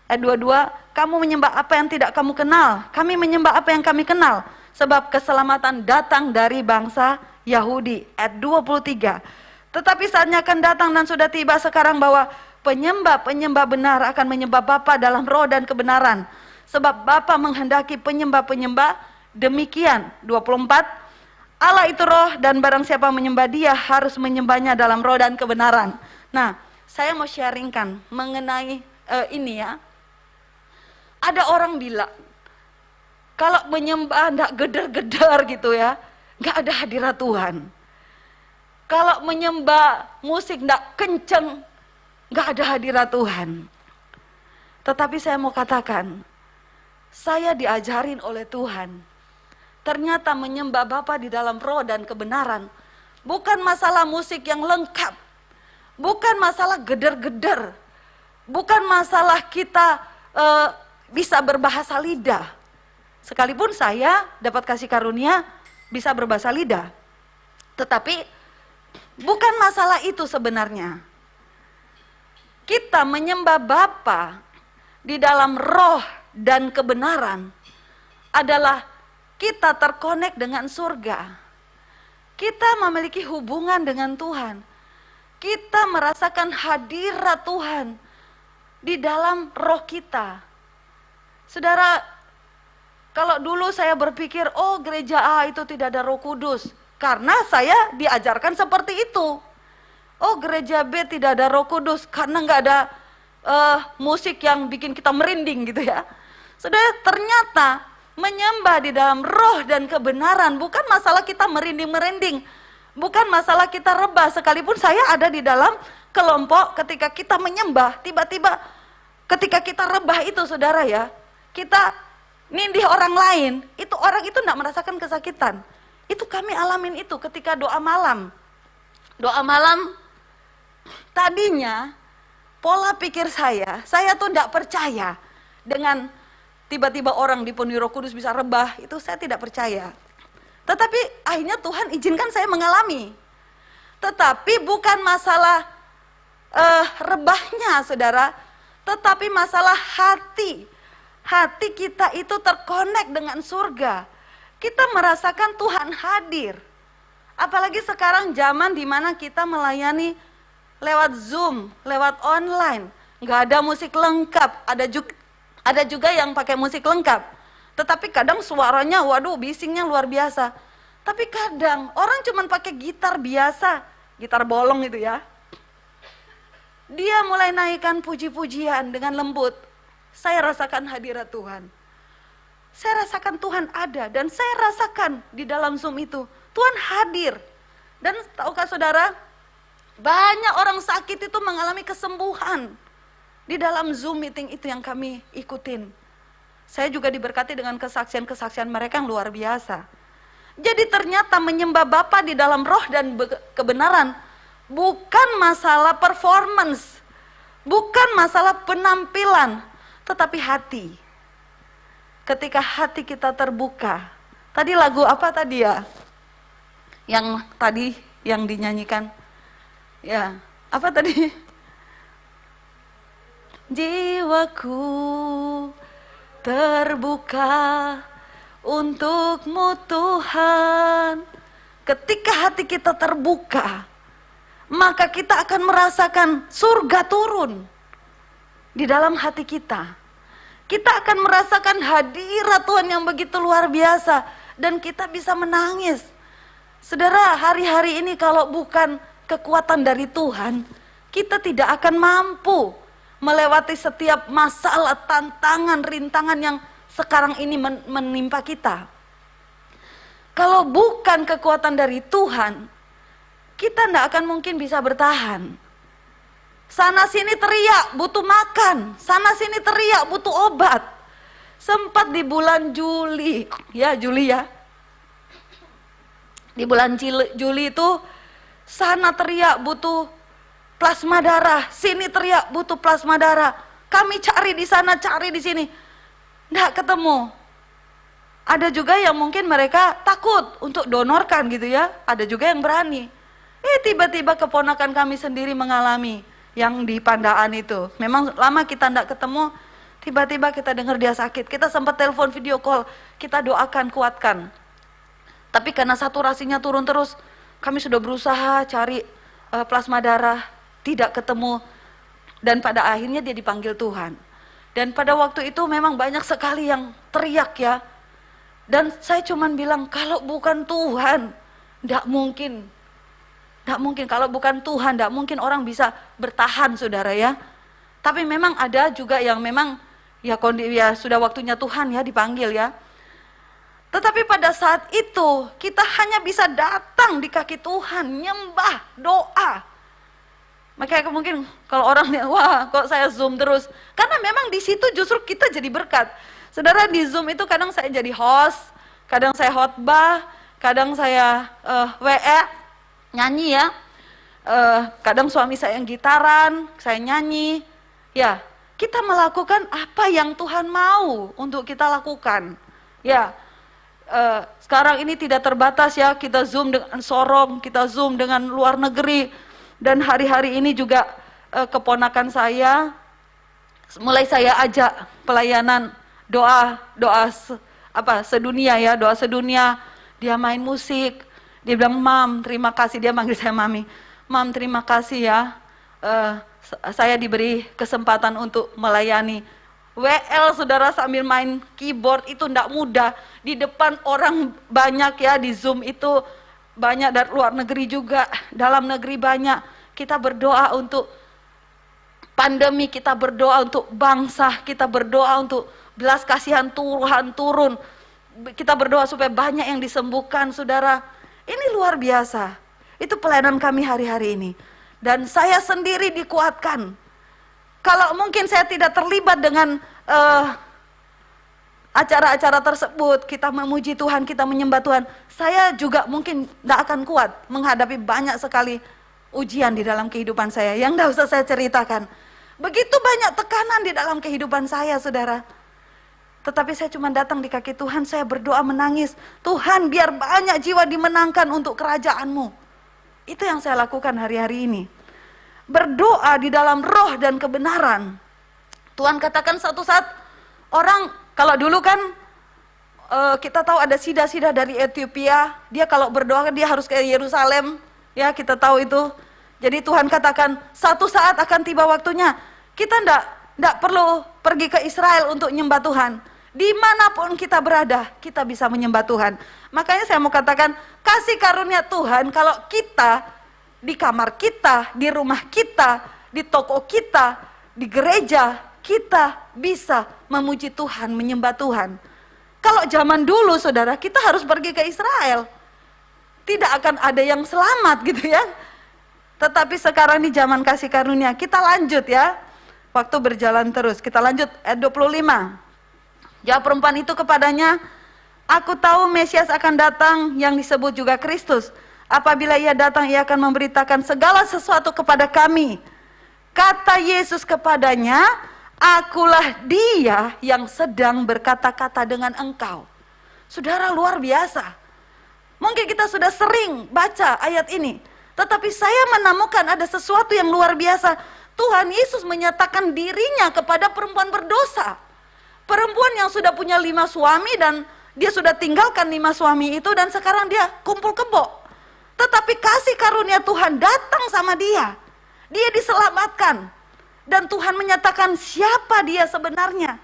Ayat 22, kamu menyembah apa yang tidak kamu kenal, kami menyembah apa yang kami kenal, sebab keselamatan datang dari bangsa Yahudi. Ayat 23, tetapi saatnya akan datang dan sudah tiba sekarang bahwa penyembah-penyembah benar akan menyembah Bapa dalam roh dan kebenaran. Sebab Bapa menghendaki penyembah-penyembah demikian. 24, Allah itu roh dan barang siapa menyembah dia harus menyembahnya dalam roh dan kebenaran. Nah, saya mau sharingkan mengenai ini ya. Ada orang bilang, kalau menyembah enggak geder-geder gitu ya, enggak ada hadirat Tuhan. Kalau menyembah musik enggak kenceng, enggak ada hadirat Tuhan. Tetapi saya mau katakan, saya diajarin oleh Tuhan. Ternyata menyembah Bapa di dalam roh dan kebenaran bukan masalah musik yang lengkap, bukan masalah geder-geder, bukan masalah kita bisa berbahasa lidah. Sekalipun saya dapat kasih karunia bisa berbahasa lidah, tetapi bukan masalah itu sebenarnya. Kita menyembah Bapa di dalam roh dan kebenaran adalah kita terkonek dengan surga. Kita memiliki hubungan dengan Tuhan. Kita merasakan hadirat Tuhan di dalam roh kita. Saudara, kalau dulu saya berpikir, oh gereja A itu tidak ada Roh Kudus, karena saya diajarkan seperti itu. Oh gereja B tidak ada Roh Kudus, karena nggak ada musik yang bikin kita merinding gitu ya. Saudara, ternyata menyembah di dalam roh dan kebenaran bukan masalah kita merinding-merinding, bukan masalah kita rebah. Sekalipun saya ada di dalam kelompok ketika kita menyembah, tiba-tiba ketika kita rebah itu saudara ya, kita nindih orang lain, itu orang itu tidak merasakan kesakitan. Itu kami alamin itu ketika doa malam. Doa malam tadinya pola pikir saya tuh tidak percaya dengan tiba-tiba orang dipenuhi Roh Kudus bisa rebah, itu saya tidak percaya. Tetapi akhirnya Tuhan izinkan saya mengalami. Tetapi bukan masalah rebahnya saudara, tetapi masalah hati. Hati kita itu terkonek dengan surga. Kita merasakan Tuhan hadir. Apalagi sekarang zaman di mana kita melayani lewat Zoom, lewat online. Nggak ada musik lengkap, ada juga yang pakai musik lengkap. Tetapi kadang suaranya, waduh, bisingnya luar biasa. Tapi kadang orang cuma pakai gitar biasa, gitar bolong itu ya. Dia mulai naikkan puji-pujian dengan lembut. Saya rasakan hadirat Tuhan. Saya rasakan Tuhan ada dan saya rasakan di dalam Zoom itu Tuhan hadir. Dan tahukah saudara, banyak orang sakit itu mengalami kesembuhan di dalam Zoom meeting itu yang kami ikutin. Saya juga diberkati dengan kesaksian-kesaksian mereka yang luar biasa. Jadi ternyata menyembah Bapa di dalam roh dan kebenaran bukan masalah performance, bukan masalah penampilan, tetapi hati. Ketika hati kita terbuka. Tadi lagu apa tadi ya? Yang tadi yang dinyanyikan. Ya, apa tadi? Jiwaku terbuka untukmu Tuhan. Ketika hati kita terbuka, maka kita akan merasakan surga turun di dalam hati kita. Kita akan merasakan hadirat Tuhan yang begitu luar biasa. Dan kita bisa menangis. Saudara, hari-hari ini kalau bukan kekuatan dari Tuhan, kita tidak akan mampu melewati setiap masalah, tantangan, rintangan yang sekarang ini menimpa kita. Kalau bukan kekuatan dari Tuhan, kita tidak akan mungkin bisa bertahan. Sana sini teriak butuh makan, sana sini teriak butuh obat. Sempat di bulan Juli, Juli ya. Di bulan Juli itu sana teriak butuh plasma darah, sini teriak butuh plasma darah. Kami cari di sana, cari di sini. Nggak ketemu. Ada juga yang mungkin mereka takut untuk donorkan gitu ya. Ada juga yang berani. Tiba-tiba keponakan kami sendiri mengalami yang di Pandaan itu. Memang lama kita tidak ketemu, tiba-tiba kita dengar dia sakit. Kita sempat telepon video call, kita doakan, kuatkan. Tapi karena saturasinya turun terus, kami sudah berusaha cari plasma darah, tidak ketemu. Dan pada akhirnya dia dipanggil Tuhan. Dan pada waktu itu memang banyak sekali yang teriak ya. Dan saya cuman bilang, kalau bukan Tuhan, tidak mungkin. Tidak mungkin, kalau bukan Tuhan, tidak mungkin orang bisa bertahan, saudara ya. Tapi memang ada juga yang memang ya sudah waktunya Tuhan ya dipanggil ya. Tetapi pada saat itu kita hanya bisa datang di kaki Tuhan, nyembah, doa. Makanya mungkin kalau orang lihat, wah kok saya Zoom terus. Karena memang di situ justru kita jadi berkat. Saudara, di Zoom itu kadang saya jadi host, kadang saya khotbah, kadang saya WE, nyanyi ya, kadang suami saya yang gitaran, saya nyanyi. Ya, kita melakukan apa yang Tuhan mau untuk kita lakukan. Ya, sekarang ini tidak terbatas ya, kita Zoom dengan Sorong, kita Zoom dengan luar negeri. Dan hari-hari ini juga keponakan saya, mulai saya ajak pelayanan doa sedunia ya, doa sedunia. Dia main musik. Dia bilang, Mam, terima kasih. Dia manggil saya Mami. Mam, terima kasih ya. Saya diberi kesempatan untuk melayani. WL, saudara, sambil main keyboard itu tidak mudah. Di depan orang banyak ya, di Zoom itu banyak dari luar negeri juga, dalam negeri banyak. Kita berdoa untuk pandemi, kita berdoa untuk bangsa, kita berdoa untuk belas kasihan Tuhan turun. Kita berdoa supaya banyak yang disembuhkan, saudara. Ini luar biasa. Itu pelayanan kami hari-hari ini. Dan saya sendiri dikuatkan. Kalau mungkin saya tidak terlibat dengan acara-acara tersebut, kita memuji Tuhan, kita menyembah Tuhan, saya juga mungkin tidak akan kuat menghadapi banyak sekali ujian di dalam kehidupan saya yang tidak usah saya ceritakan. Begitu banyak tekanan di dalam kehidupan saya, saudara. Tetapi saya cuma datang di kaki Tuhan, saya berdoa menangis. Tuhan, biar banyak jiwa dimenangkan untuk kerajaan-Mu. Itu yang saya lakukan hari-hari ini. Berdoa di dalam roh dan kebenaran. Tuhan katakan suatu saat, orang kalau dulu kan kita tahu ada sida-sida dari Ethiopia, dia kalau berdoa dia harus ke Yerusalem, ya kita tahu itu. Jadi Tuhan katakan satu saat akan tiba waktunya. Kita ndak perlu pergi ke Israel untuk menyembah Tuhan. Dimanapun kita berada, kita bisa menyembah Tuhan. Makanya saya mau katakan, kasih karunia Tuhan kalau kita di kamar kita, di rumah kita, di toko kita, di gereja, kita bisa memuji Tuhan, menyembah Tuhan. Kalau zaman dulu saudara, kita harus pergi ke Israel. Tidak akan ada yang selamat gitu ya. Tetapi sekarang di zaman kasih karunia, kita lanjut ya. Waktu berjalan terus, kita lanjut ayat 25. Jawab perempuan itu kepadanya, aku tahu Mesias akan datang yang disebut juga Kristus. Apabila ia datang, ia akan memberitakan segala sesuatu kepada kami. Kata Yesus kepadanya, akulah dia yang sedang berkata-kata dengan engkau. Saudara, luar biasa. Mungkin kita sudah sering baca ayat ini. Tetapi saya menemukan ada sesuatu yang luar biasa. Tuhan Yesus menyatakan dirinya kepada perempuan berdosa. Perempuan yang sudah punya 5 suami dan dia sudah tinggalkan 5 suami itu dan sekarang dia kumpul kebo. Tetapi kasih karunia Tuhan datang sama dia. Dia diselamatkan. Dan Tuhan menyatakan siapa dia sebenarnya.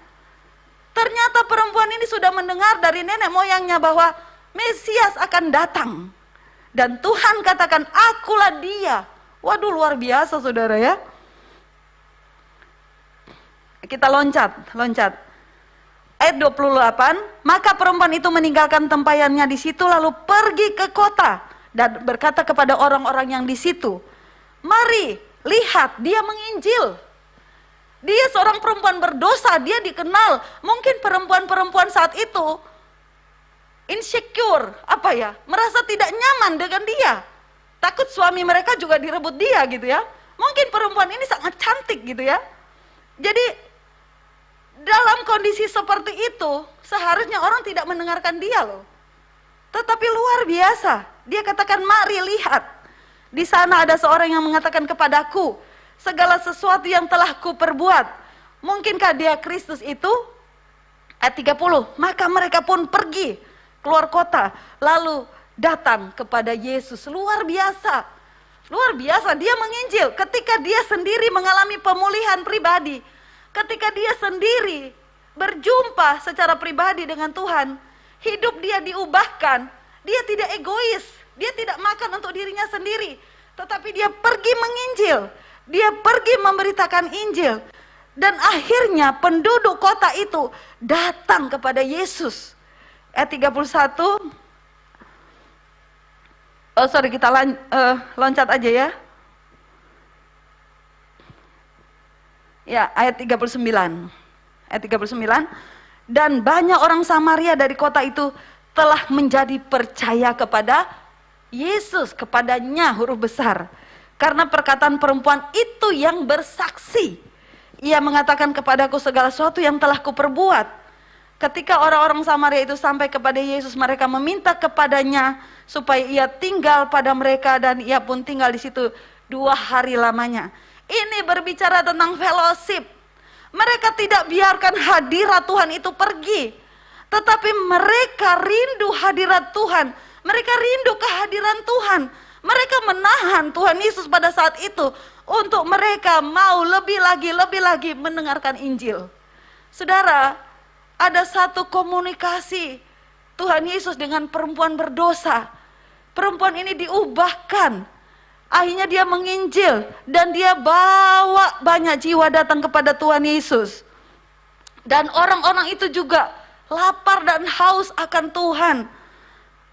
Ternyata perempuan ini sudah mendengar dari nenek moyangnya bahwa Mesias akan datang. Dan Tuhan katakan, akulah dia. Waduh, luar biasa saudara ya. Kita loncat. Ayat 28, maka perempuan itu meninggalkan tempayannya di situ lalu pergi ke kota dan berkata kepada orang-orang yang di situ, mari, lihat, dia menginjil. Dia seorang perempuan berdosa, dia dikenal. Mungkin perempuan-perempuan saat itu insecure, merasa tidak nyaman dengan dia. Takut suami mereka juga direbut dia gitu ya. Mungkin perempuan ini sangat cantik gitu ya. Jadi dalam kondisi seperti itu, seharusnya orang tidak mendengarkan dia loh. Tetapi luar biasa, dia katakan mari lihat. Di sana ada seorang yang mengatakan kepadaku, segala sesuatu yang telah kuperbuat. Mungkinkah dia Kristus itu? Ayat 30, maka mereka pun pergi keluar kota, lalu datang kepada Yesus. Luar biasa, dia menginjil. Ketika dia sendiri mengalami pemulihan pribadi, ketika dia sendiri berjumpa secara pribadi dengan Tuhan, hidup dia diubahkan. Dia tidak egois, dia tidak makan untuk dirinya sendiri, tetapi dia pergi menginjil, dia pergi memberitakan Injil. Dan akhirnya penduduk kota itu datang kepada Yesus. Ayat 31, kita loncat aja ya. Ya, ayat 39. Ayat 39, dan banyak orang Samaria dari kota itu telah menjadi percaya kepada Yesus, kepadanya huruf besar. Karena perkataan perempuan itu yang bersaksi. Ia mengatakan kepadaku segala sesuatu yang telah kuperbuat. Ketika orang-orang Samaria itu sampai kepada Yesus, mereka meminta kepadanya supaya ia tinggal pada mereka dan ia pun tinggal di situ 2 hari lamanya. Ini berbicara tentang fellowship. Mereka tidak biarkan hadirat Tuhan itu pergi, tetapi mereka rindu hadirat Tuhan. Mereka rindu kehadiran Tuhan. Mereka menahan Tuhan Yesus pada saat itu untuk mereka mau lebih lagi mendengarkan Injil. Saudara, ada satu komunikasi Tuhan Yesus dengan perempuan berdosa. Perempuan ini diubahkan. Akhirnya dia menginjil dan dia bawa banyak jiwa datang kepada Tuhan Yesus. Dan orang-orang itu juga lapar dan haus akan Tuhan.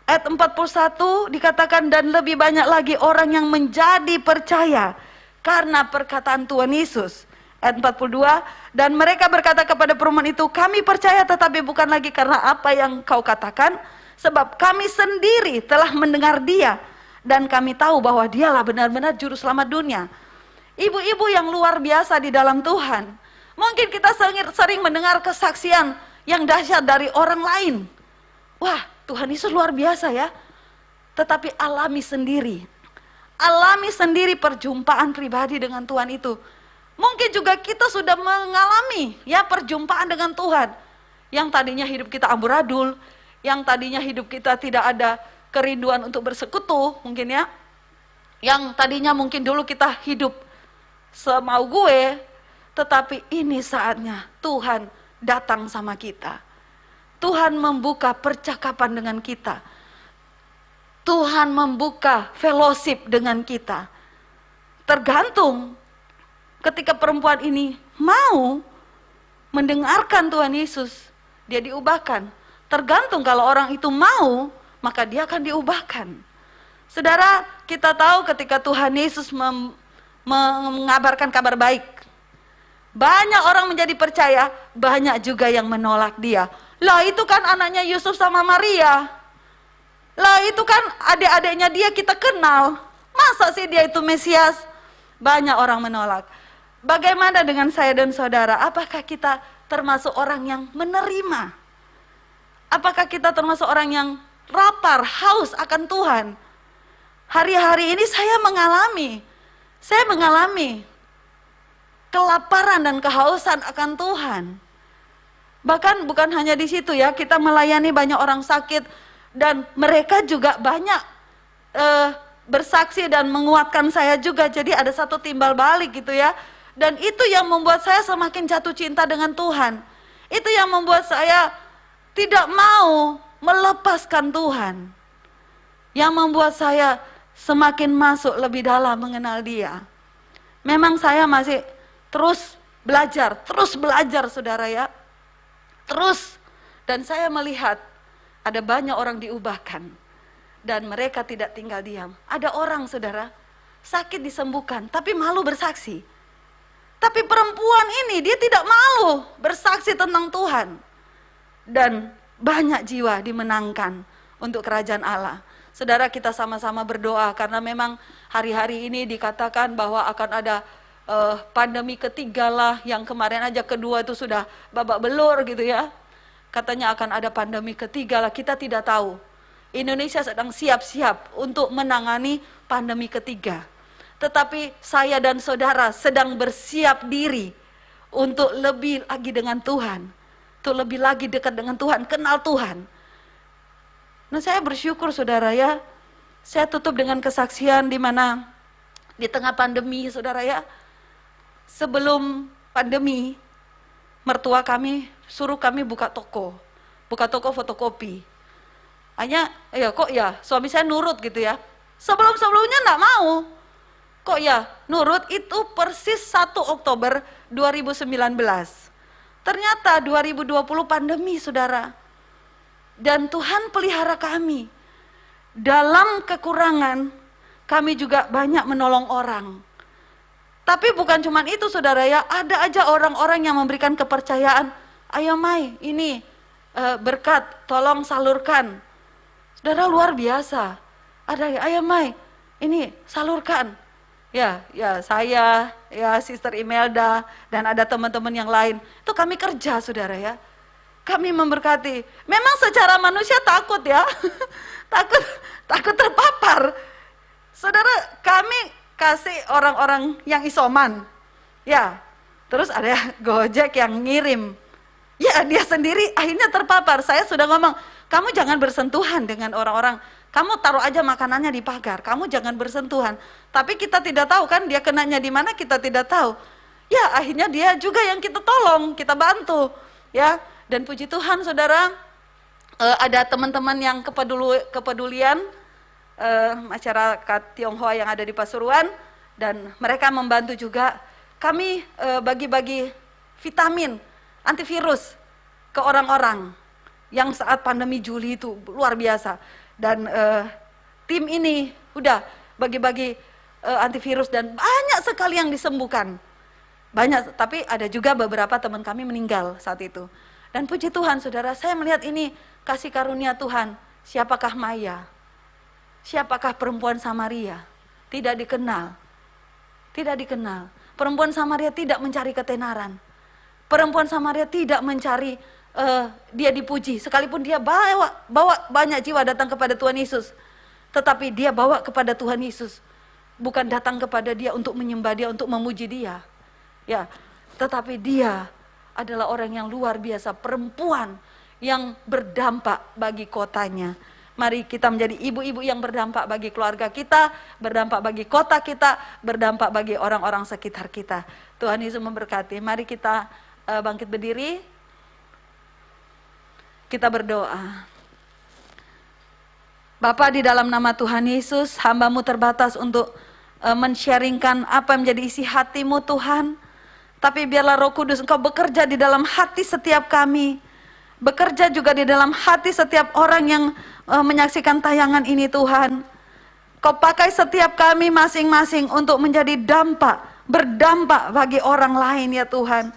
Ayat 41 dikatakan dan lebih banyak lagi orang yang menjadi percaya karena perkataan Tuhan Yesus. Ayat 42, dan mereka berkata kepada perempuan itu, kami percaya tetapi bukan lagi karena apa yang kau katakan, sebab kami sendiri telah mendengar dia, dan kami tahu bahwa dialah benar-benar juru selamat dunia. Ibu-ibu yang luar biasa di dalam Tuhan. Mungkin kita sering mendengar kesaksian yang dahsyat dari orang lain. Wah, Tuhan Yesus luar biasa ya. Tetapi alami sendiri perjumpaan pribadi dengan Tuhan itu. Mungkin juga kita sudah mengalami ya perjumpaan dengan Tuhan. Yang tadinya hidup kita amburadul, yang tadinya hidup kita tidak ada kerinduan untuk bersekutu mungkin ya. Yang tadinya mungkin dulu kita hidup semau gue, tetapi ini saatnya Tuhan datang sama kita. Tuhan membuka percakapan dengan kita. Tuhan membuka fellowship dengan kita. Tergantung ketika perempuan ini mau mendengarkan Tuhan Yesus, dia diubahkan. Tergantung kalau orang itu mau, maka dia akan diubahkan. Saudara, kita tahu ketika Tuhan Yesus mengabarkan kabar baik, banyak orang menjadi percaya, banyak juga yang menolak dia. Lah itu kan anaknya Yusuf sama Maria. Lah itu kan adik-adiknya dia kita kenal. Masa sih dia itu Mesias? Banyak orang menolak. Bagaimana dengan saya dan saudara? Apakah kita termasuk orang yang menerima? Apakah kita termasuk orang yang lapar, haus akan Tuhan? Hari-hari ini saya mengalami kelaparan dan kehausan akan Tuhan. Bahkan bukan hanya di situ ya, kita melayani banyak orang sakit dan mereka juga banyak bersaksi dan menguatkan saya juga. Jadi ada satu timbal balik gitu ya. Dan itu yang membuat saya semakin jatuh cinta dengan Tuhan. Itu yang membuat saya tidak mau melepaskan Tuhan. Yang membuat saya semakin masuk lebih dalam mengenal Dia. Memang saya masih terus belajar saudara ya. Terus, dan saya melihat ada banyak orang diubahkan dan mereka tidak tinggal diam. Ada orang saudara sakit disembuhkan tapi malu bersaksi. Tapi perempuan ini dia tidak malu bersaksi tentang Tuhan. Dan banyak jiwa dimenangkan untuk kerajaan Allah. Saudara, kita sama-sama berdoa karena memang hari-hari ini dikatakan bahwa akan ada pandemi ketiga lah, yang kemarin aja kedua itu sudah babak belur gitu ya. Katanya akan ada pandemi ketiga lah, kita tidak tahu. Indonesia sedang siap-siap untuk menangani pandemi ketiga. Tetapi saya dan saudara sedang bersiap diri untuk lebih lagi dengan Tuhan. Untuk lebih lagi dekat dengan Tuhan, kenal Tuhan. Nah, saya bersyukur saudara ya. Saya tutup dengan kesaksian di mana di tengah pandemi saudara ya. Sebelum pandemi, mertua kami suruh kami buka toko fotokopi. Hanya, ya kok ya, suami saya nurut gitu ya. Sebelumnya enggak mau. Kok ya, nurut itu persis 1 Oktober 2019. Ternyata 2020 pandemi saudara. Dan Tuhan pelihara kami. Dalam kekurangan, kami juga banyak menolong orang. Tapi bukan cuma itu saudara ya, ada aja orang-orang yang memberikan kepercayaan. Ayo Mai, ini berkat, tolong salurkan. Saudara, luar biasa. Ada, ayo Mai, ini salurkan. Ya saya, ya Sister Imelda, dan ada teman-teman yang lain. Itu kami kerja saudara ya. Kami memberkati. Memang secara manusia takut ya, takut terpapar. Saudara, kami kasih orang-orang yang isoman, ya, terus ada Gojek yang ngirim, ya dia sendiri akhirnya terpapar. Saya sudah ngomong, kamu jangan bersentuhan dengan orang-orang, kamu taruh aja makanannya di pagar, kamu jangan bersentuhan. Tapi kita tidak tahu kan dia kenanya di mana, kita tidak tahu. Ya akhirnya dia juga yang kita tolong, kita bantu, ya. Dan puji Tuhan saudara, ada teman-teman yang kepedulian. Masyarakat Tionghoa yang ada di Pasuruan, dan mereka membantu juga. Kami bagi-bagi vitamin antivirus ke orang-orang yang saat pandemi Juli itu luar biasa. Dan tim ini udah bagi-bagi antivirus dan banyak sekali yang disembuhkan. Banyak, tapi ada juga beberapa teman kami meninggal saat itu. Dan puji Tuhan saudara, saya melihat ini kasih karunia Tuhan. Siapakah Maya? Siapakah perempuan Samaria? Tidak dikenal. Tidak dikenal. Perempuan Samaria tidak mencari ketenaran. Perempuan Samaria tidak mencari dia dipuji. Sekalipun dia bawa banyak jiwa datang kepada Tuhan Yesus. Tetapi dia bawa kepada Tuhan Yesus. Bukan datang kepada dia untuk menyembah dia, untuk memuji dia. Ya, tetapi dia adalah orang yang luar biasa. Perempuan yang berdampak bagi kotanya. Mari kita menjadi ibu-ibu yang berdampak bagi keluarga kita, berdampak bagi kota kita, berdampak bagi orang-orang sekitar kita. Tuhan Yesus memberkati. Mari kita bangkit berdiri. Kita berdoa. Bapa, di dalam nama Tuhan Yesus, hamba-Mu terbatas untuk men-sharingkan apa yang menjadi isi hati-Mu Tuhan. Tapi biarlah Roh Kudus Engkau bekerja di dalam hati setiap kami. Bekerja juga di dalam hati setiap orang yang menyaksikan tayangan ini Tuhan. Kau pakai setiap kami masing-masing untuk menjadi berdampak bagi orang lain ya Tuhan.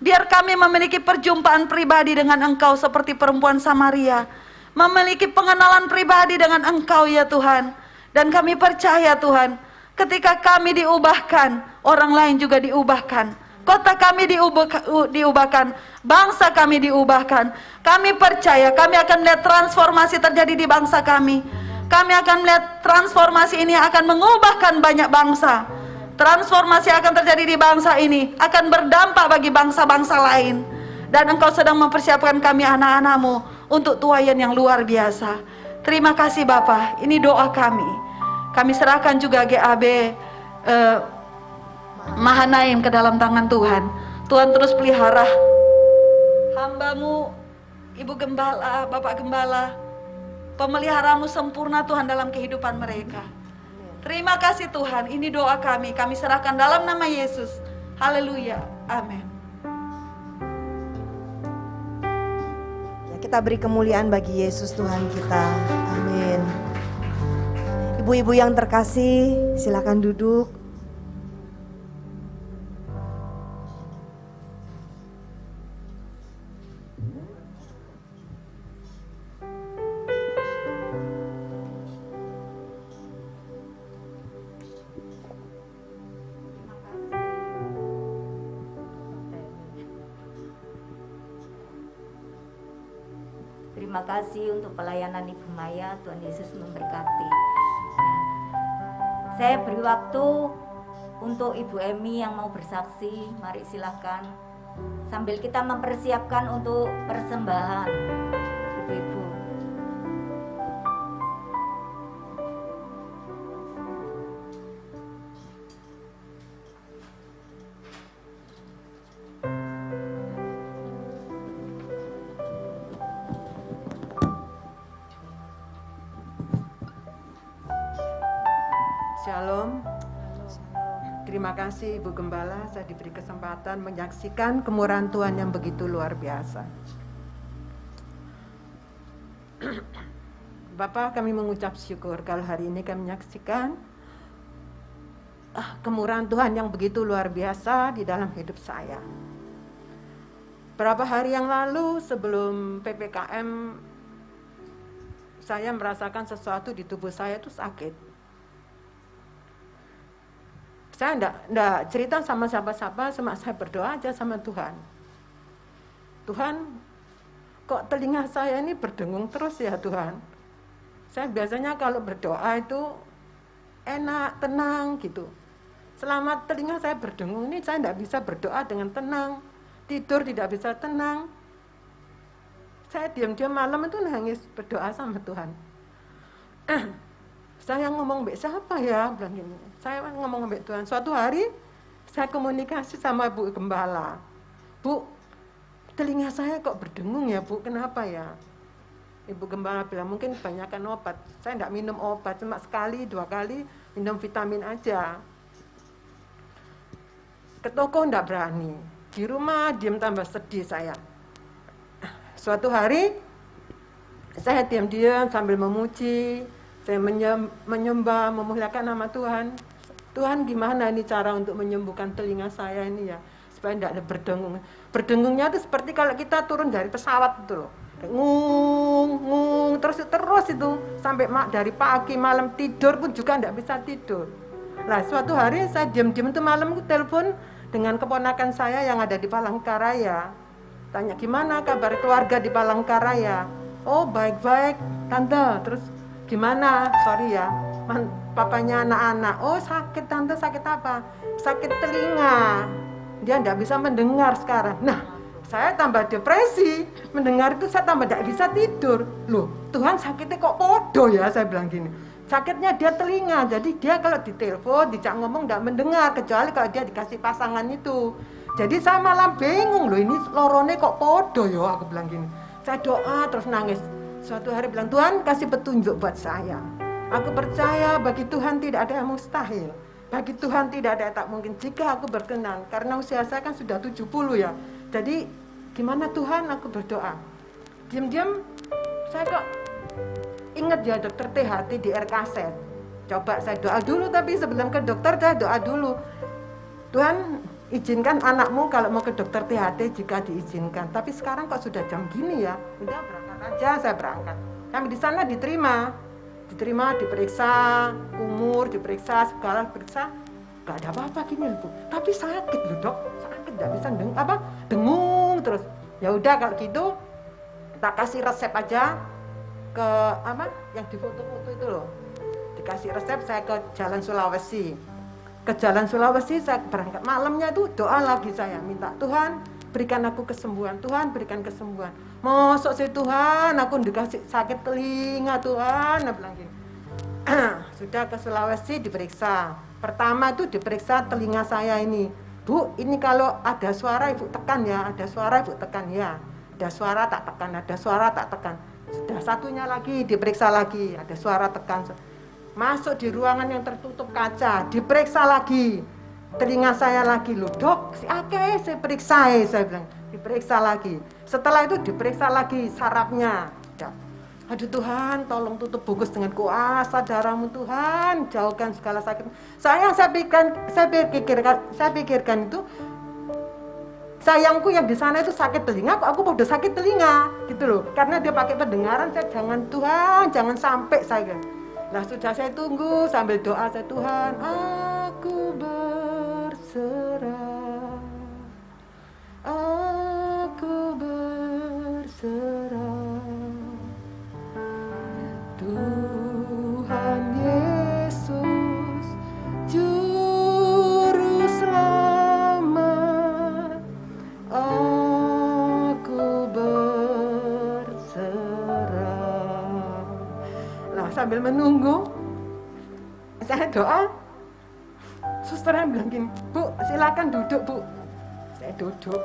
Biar kami memiliki perjumpaan pribadi dengan Engkau seperti perempuan Samaria. Memiliki pengenalan pribadi dengan Engkau ya Tuhan. Dan kami percaya Tuhan, ketika kami diubahkan, orang lain juga diubahkan. Kota kami diubahkan, bangsa kami diubahkan. Kami percaya kami akan melihat transformasi terjadi di bangsa kami. Kami akan melihat transformasi ini akan mengubahkan banyak bangsa. Transformasi akan terjadi di bangsa ini, akan berdampak bagi bangsa-bangsa lain. Dan Engkau sedang mempersiapkan kami anak-anak-Mu untuk tuaian yang luar biasa. Terima kasih Bapa, ini doa kami. Kami serahkan juga GAB Mahanaim ke dalam tangan Tuhan. Tuhan terus pelihara hamba-Mu, Ibu Gembala, Bapak Gembala. Pemeliharaan-Mu sempurna Tuhan dalam kehidupan mereka. Terima kasih Tuhan, ini doa kami serahkan dalam nama Yesus. Haleluya, amin. Ya, kita beri kemuliaan bagi Yesus Tuhan kita, amin. Ibu-ibu yang terkasih, silakan duduk. Terima kasih untuk pelayanan Ibu Maya, Tuhan Yesus memberkati. Nah, saya beri waktu untuk Ibu Emi yang mau bersaksi, mari silahkan. Sambil kita mempersiapkan untuk persembahan, Ibu-ibu. Shalom. Terima kasih Ibu Gembala, saya diberi kesempatan menyaksikan kemurahan Tuhan yang begitu luar biasa. Bapak, kami mengucap syukur kalau hari ini kami menyaksikan kemurahan Tuhan yang begitu luar biasa di dalam hidup saya. Berapa hari yang lalu sebelum PPKM, saya merasakan sesuatu di tubuh saya itu sakit. Saya enggak cerita sama siapa-siapa, cuma saya berdoa aja sama Tuhan. Tuhan, kok telinga saya ini berdengung terus ya Tuhan. Saya biasanya kalau berdoa itu enak, tenang gitu. Selama telinga saya berdengung ini, saya enggak bisa berdoa dengan tenang. Tidur tidak bisa tenang. Saya diam-diam malam itu nangis berdoa sama Tuhan. Saya ngomong mbak siapa ya, bilang gini. Saya ngomong mbak Tuhan. Suatu hari saya komunikasi sama Bu Gembala. Bu, telinga saya kok berdengung ya Bu, kenapa ya? Ibu Gembala bilang mungkin kebanyakan obat. Saya enggak minum obat, cuma sekali, 2 kali minum vitamin aja. Ke toko enggak berani. Di rumah diam tambah sedih saya. Suatu hari saya diam-diam sambil memuji. Saya menyembah, memuliakan nama Tuhan. Tuhan, gimana ini cara untuk menyembuhkan telinga saya ini ya, supaya tidak ada berdengung. Berdengungnya itu seperti kalau kita turun dari pesawat itu loh. Ngung, terus itu sampai dari pagi malam tidur pun juga tidak bisa tidur. Nah, suatu hari saya diam-diam itu malam telepon dengan keponakan saya yang ada di Palangkaraya. Tanya gimana kabar keluarga di Palangkaraya. Oh, baik-baik Tante. Terus gimana? Sorry ya, papanya anak-anak. Oh sakit Tante, sakit apa? Sakit telinga. Dia enggak bisa mendengar sekarang. Nah, saya tambah depresi. Mendengar itu saya tambah tidak bisa tidur. Loh, Tuhan sakitnya kok podo ya, saya bilang gini. Sakitnya dia telinga, jadi dia kalau ditelepon, dicak ngomong tidak mendengar, kecuali kalau dia dikasih pasangan itu. Jadi saya malah bingung, loh ini lorone kok podo ya, aku bilang gini. Saya doa terus nangis. Suatu hari bilang, Tuhan kasih petunjuk buat saya. Aku percaya bagi Tuhan tidak ada yang mustahil. Bagi Tuhan tidak ada yang tak mungkin jika aku berkenan. Karena usia saya kan sudah 70 ya. Jadi gimana Tuhan, aku berdoa. Diam-diam saya kok ingat ya dokter THT di RKZ. Coba saya doa dulu, tapi sebelum ke dokter saya doa dulu. Tuhan izinkan anakmu kalau mau ke dokter THT jika diizinkan. Tapi sekarang kok sudah jam gini ya. Udah berangkat aja, saya berangkat. Kami di sana diterima, diperiksa umur, diperiksa segala, periksa. Gak ada apa-apa gini loh Bu. Tapi sakit loh dok, sakit gak bisa dengung terus. Ya udah kalau gitu kita kasih resep aja ke yang di foto-foto itu loh. Dikasih resep, saya ke Jalan Sulawesi. Ke Jalan Sulawesi saya berangkat malamnya itu doa lagi, saya minta Tuhan berikan aku kesembuhan, Tuhan berikan kesembuhan. Mosok sih Tuhan aku dikasih sakit telinga Tuhan, aku bilang gini. Sudah ke Sulawesi diperiksa. Pertama itu diperiksa telinga saya ini. Bu, ini kalau ada suara ibu tekan ya, ada suara ibu tekan ya. Ada suara tak tekan, ada suara tak tekan. Sudah satunya lagi diperiksa lagi, ada suara tekan. Masuk di ruangan yang tertutup kaca, diperiksa lagi. Telinga saya lagi, loh dok, saya periksa saya bilang, diperiksa lagi. Setelah itu diperiksa lagi sarafnya. Aduh Tuhan, tolong tutup bungkus dengan kuasa darahmu Tuhan, jauhkan segala sakit. Saya pikirkan itu, sayangku yang di sana itu sakit telinga, kok aku udah sakit telinga, gitu loh. Karena dia pakai pendengaran, saya jangan Tuhan, jangan sampai saya. Nah sudah saya tunggu sambil doa saya, Tuhan, aku berserah, aku berserah. Tuhan Yesus, Juru Selamat, aku berserah. Nah sambil menunggu, saya doa. Susternya bilang gini, Bu silakan duduk Bu. Saya duduk.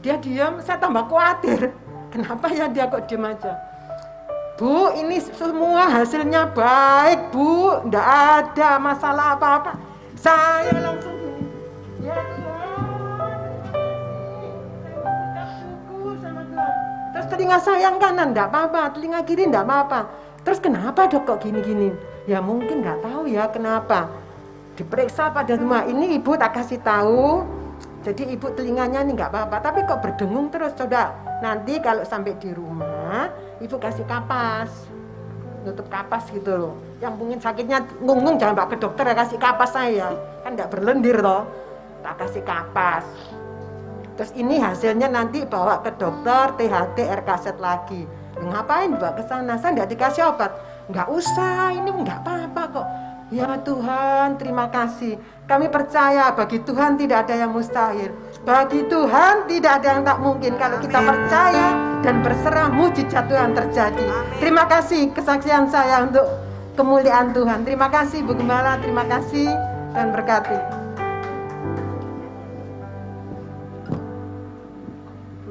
Dia diam, saya tambah khawatir. Kenapa ya dia kok diam aja? Bu, ini semua hasilnya baik, Bu. Nggak ada masalah apa-apa. Saya langsung gini. Ya Tuhan, saya syukur sama Tuhan. Terus telinga saya yang kanan nggak apa-apa, telinga kiri nggak apa-apa. Terus kenapa dok kok gini-gini? Ya mungkin nggak tahu ya kenapa. Diperiksa pada rumah ini ibu tak kasih tahu. Jadi ibu telinganya ini nggak apa-apa, tapi kok berdengung terus, coba. Nanti kalau sampai di rumah, ibu kasih kapas, nutup kapas gitu loh. Yang mungkin sakitnya ngung jangan bawa ke dokter ya, kasih kapas saya, kan nggak berlendir loh. Tak kasih kapas. Terus ini hasilnya nanti bawa ke dokter THT RKZ lagi. Ngapain bawa ke sana? Saya nggak dikasih obat. Nggak usah, ini nggak apa-apa kok. Ya Tuhan, terima kasih. Kami percaya bagi Tuhan tidak ada yang mustahil. Bagi Tuhan tidak ada yang tak mungkin. Kalau kita percaya dan berserah, mujizat Tuhan terjadi. Terima kasih kesaksian saya untuk kemuliaan Tuhan. Terima kasih Bu Gembala, terima kasih dan berkati.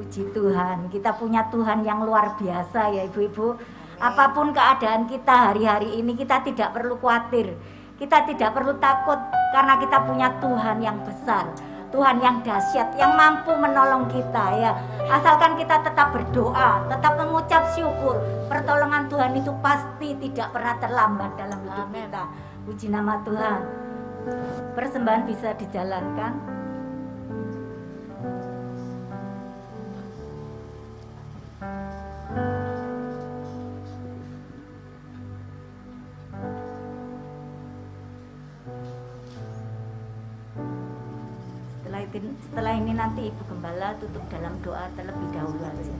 Puji Tuhan, kita punya Tuhan yang luar biasa ya ibu-ibu. Apapun keadaan kita hari-hari ini, kita tidak perlu khawatir, kita tidak perlu takut, karena kita punya Tuhan yang besar, Tuhan yang dahsyat, yang mampu menolong kita ya. Asalkan kita tetap berdoa, tetap mengucap syukur, pertolongan Tuhan itu pasti tidak pernah terlambat dalam hidup kita. Puji nama Tuhan. Persembahan bisa dijalankan. Setelah ini nanti Ibu Gembala tutup dalam doa terlebih dahulu aja.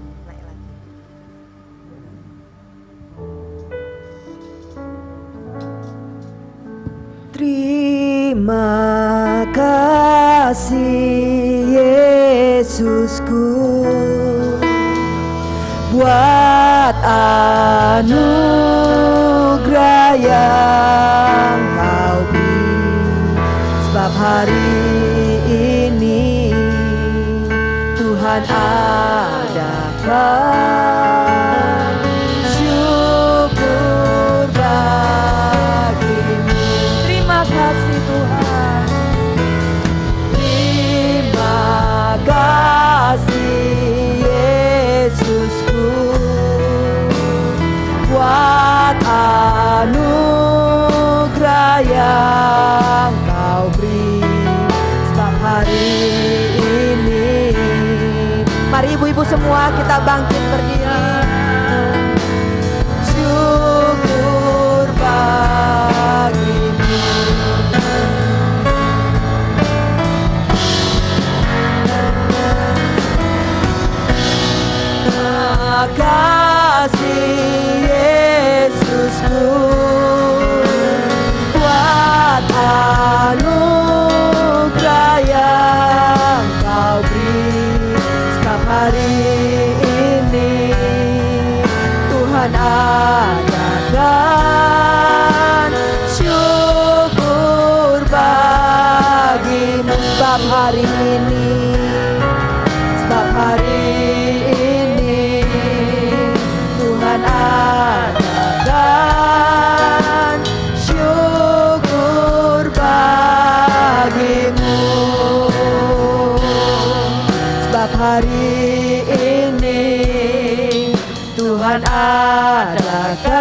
Terima kasih Yesusku, buat anugerah yang Kau beri. Sebab hari ini Tuhan adakan syukur bagimu. Terima kasih Tuhan. Terima kasih Yesusku, buat anugerah yang Kau beri. Sebab hari ini, mari ibu-ibu semua kita bangkit berdiri. Syukur bagimu. Terima kasih Yesusku, buat anugerah yang Kau beri. Setiap hari ini Tuhan adakan syukur bagimu. Sebab hari ini, sebab hari ini Tuhan adakan syukur bagimu. Sebab hari ini Tuhan adakan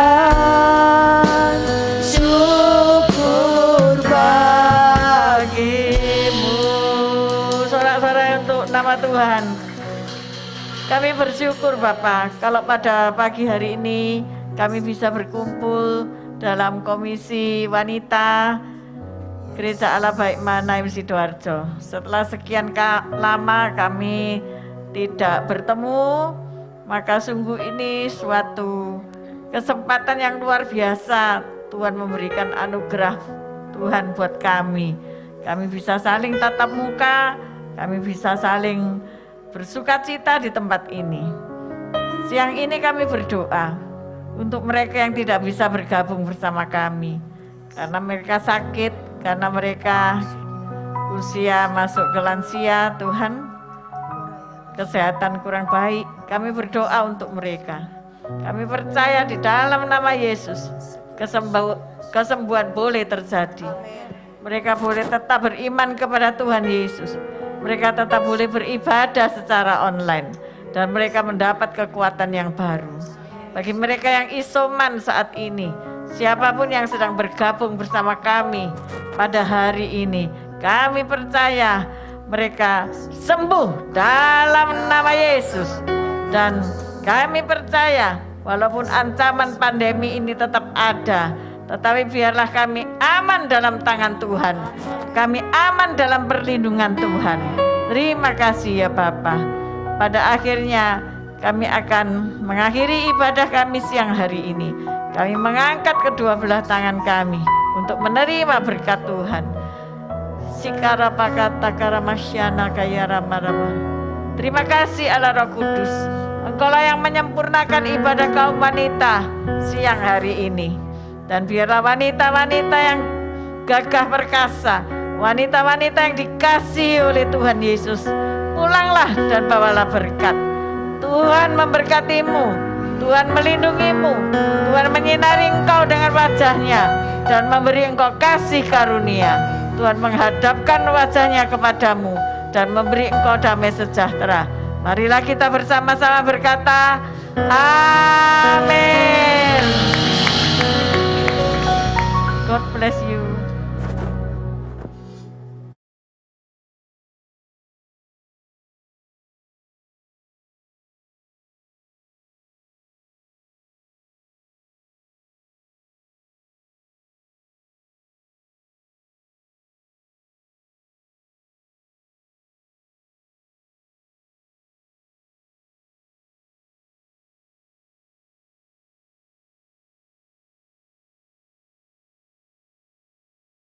syukur bagimu. Sorak-sorai untuk nama Tuhan. Kami bersyukur Bapak, kalau pada pagi hari ini kami bisa berkumpul dalam komisi wanita Gereja Allah Baik Mahanaim Sidoarjo. Setelah sekian lama kami tidak bertemu, maka sungguh ini suatu kesempatan yang luar biasa. Tuhan memberikan anugerah Tuhan buat kami. Kami bisa saling tatap muka, kami bisa saling bersukacita di tempat ini. Siang ini kami berdoa untuk mereka yang tidak bisa bergabung bersama kami karena mereka sakit, karena mereka usia masuk ke lansia. Tuhan, kesehatan kurang baik, kami berdoa untuk mereka. Kami percaya di dalam nama Yesus kesembuhan boleh terjadi. Mereka boleh tetap beriman kepada Tuhan Yesus. Mereka tetap boleh beribadah secara online dan mereka mendapat kekuatan yang baru. Bagi mereka yang isoman saat ini, siapapun yang sedang bergabung bersama kami pada hari ini, kami percaya mereka sembuh dalam nama Yesus. Dan kami percaya walaupun ancaman pandemi ini tetap ada, tetapi biarlah kami aman dalam tangan Tuhan. Kami aman dalam perlindungan Tuhan. Terima kasih ya Bapa. Pada akhirnya kami akan mengakhiri ibadah kami siang hari ini. Kami mengangkat kedua belah tangan kami untuk menerima berkat Tuhan. Terima kasih Allah Roh Kudus. Engkaulah yang menyempurnakan ibadah kaum wanita siang hari ini. Dan biarlah wanita-wanita yang gagah perkasa, wanita-wanita yang dikasihi oleh Tuhan Yesus, pulanglah dan bawalah berkat. Tuhan memberkatimu, Tuhan melindungimu, Tuhan menyinari engkau dengan wajah-Nya dan memberi engkau kasih karunia. Tuhan menghadapkan wajah-Nya kepadamu dan memberi engkau damai sejahtera. Marilah kita bersama-sama berkata, Amin. God bless you.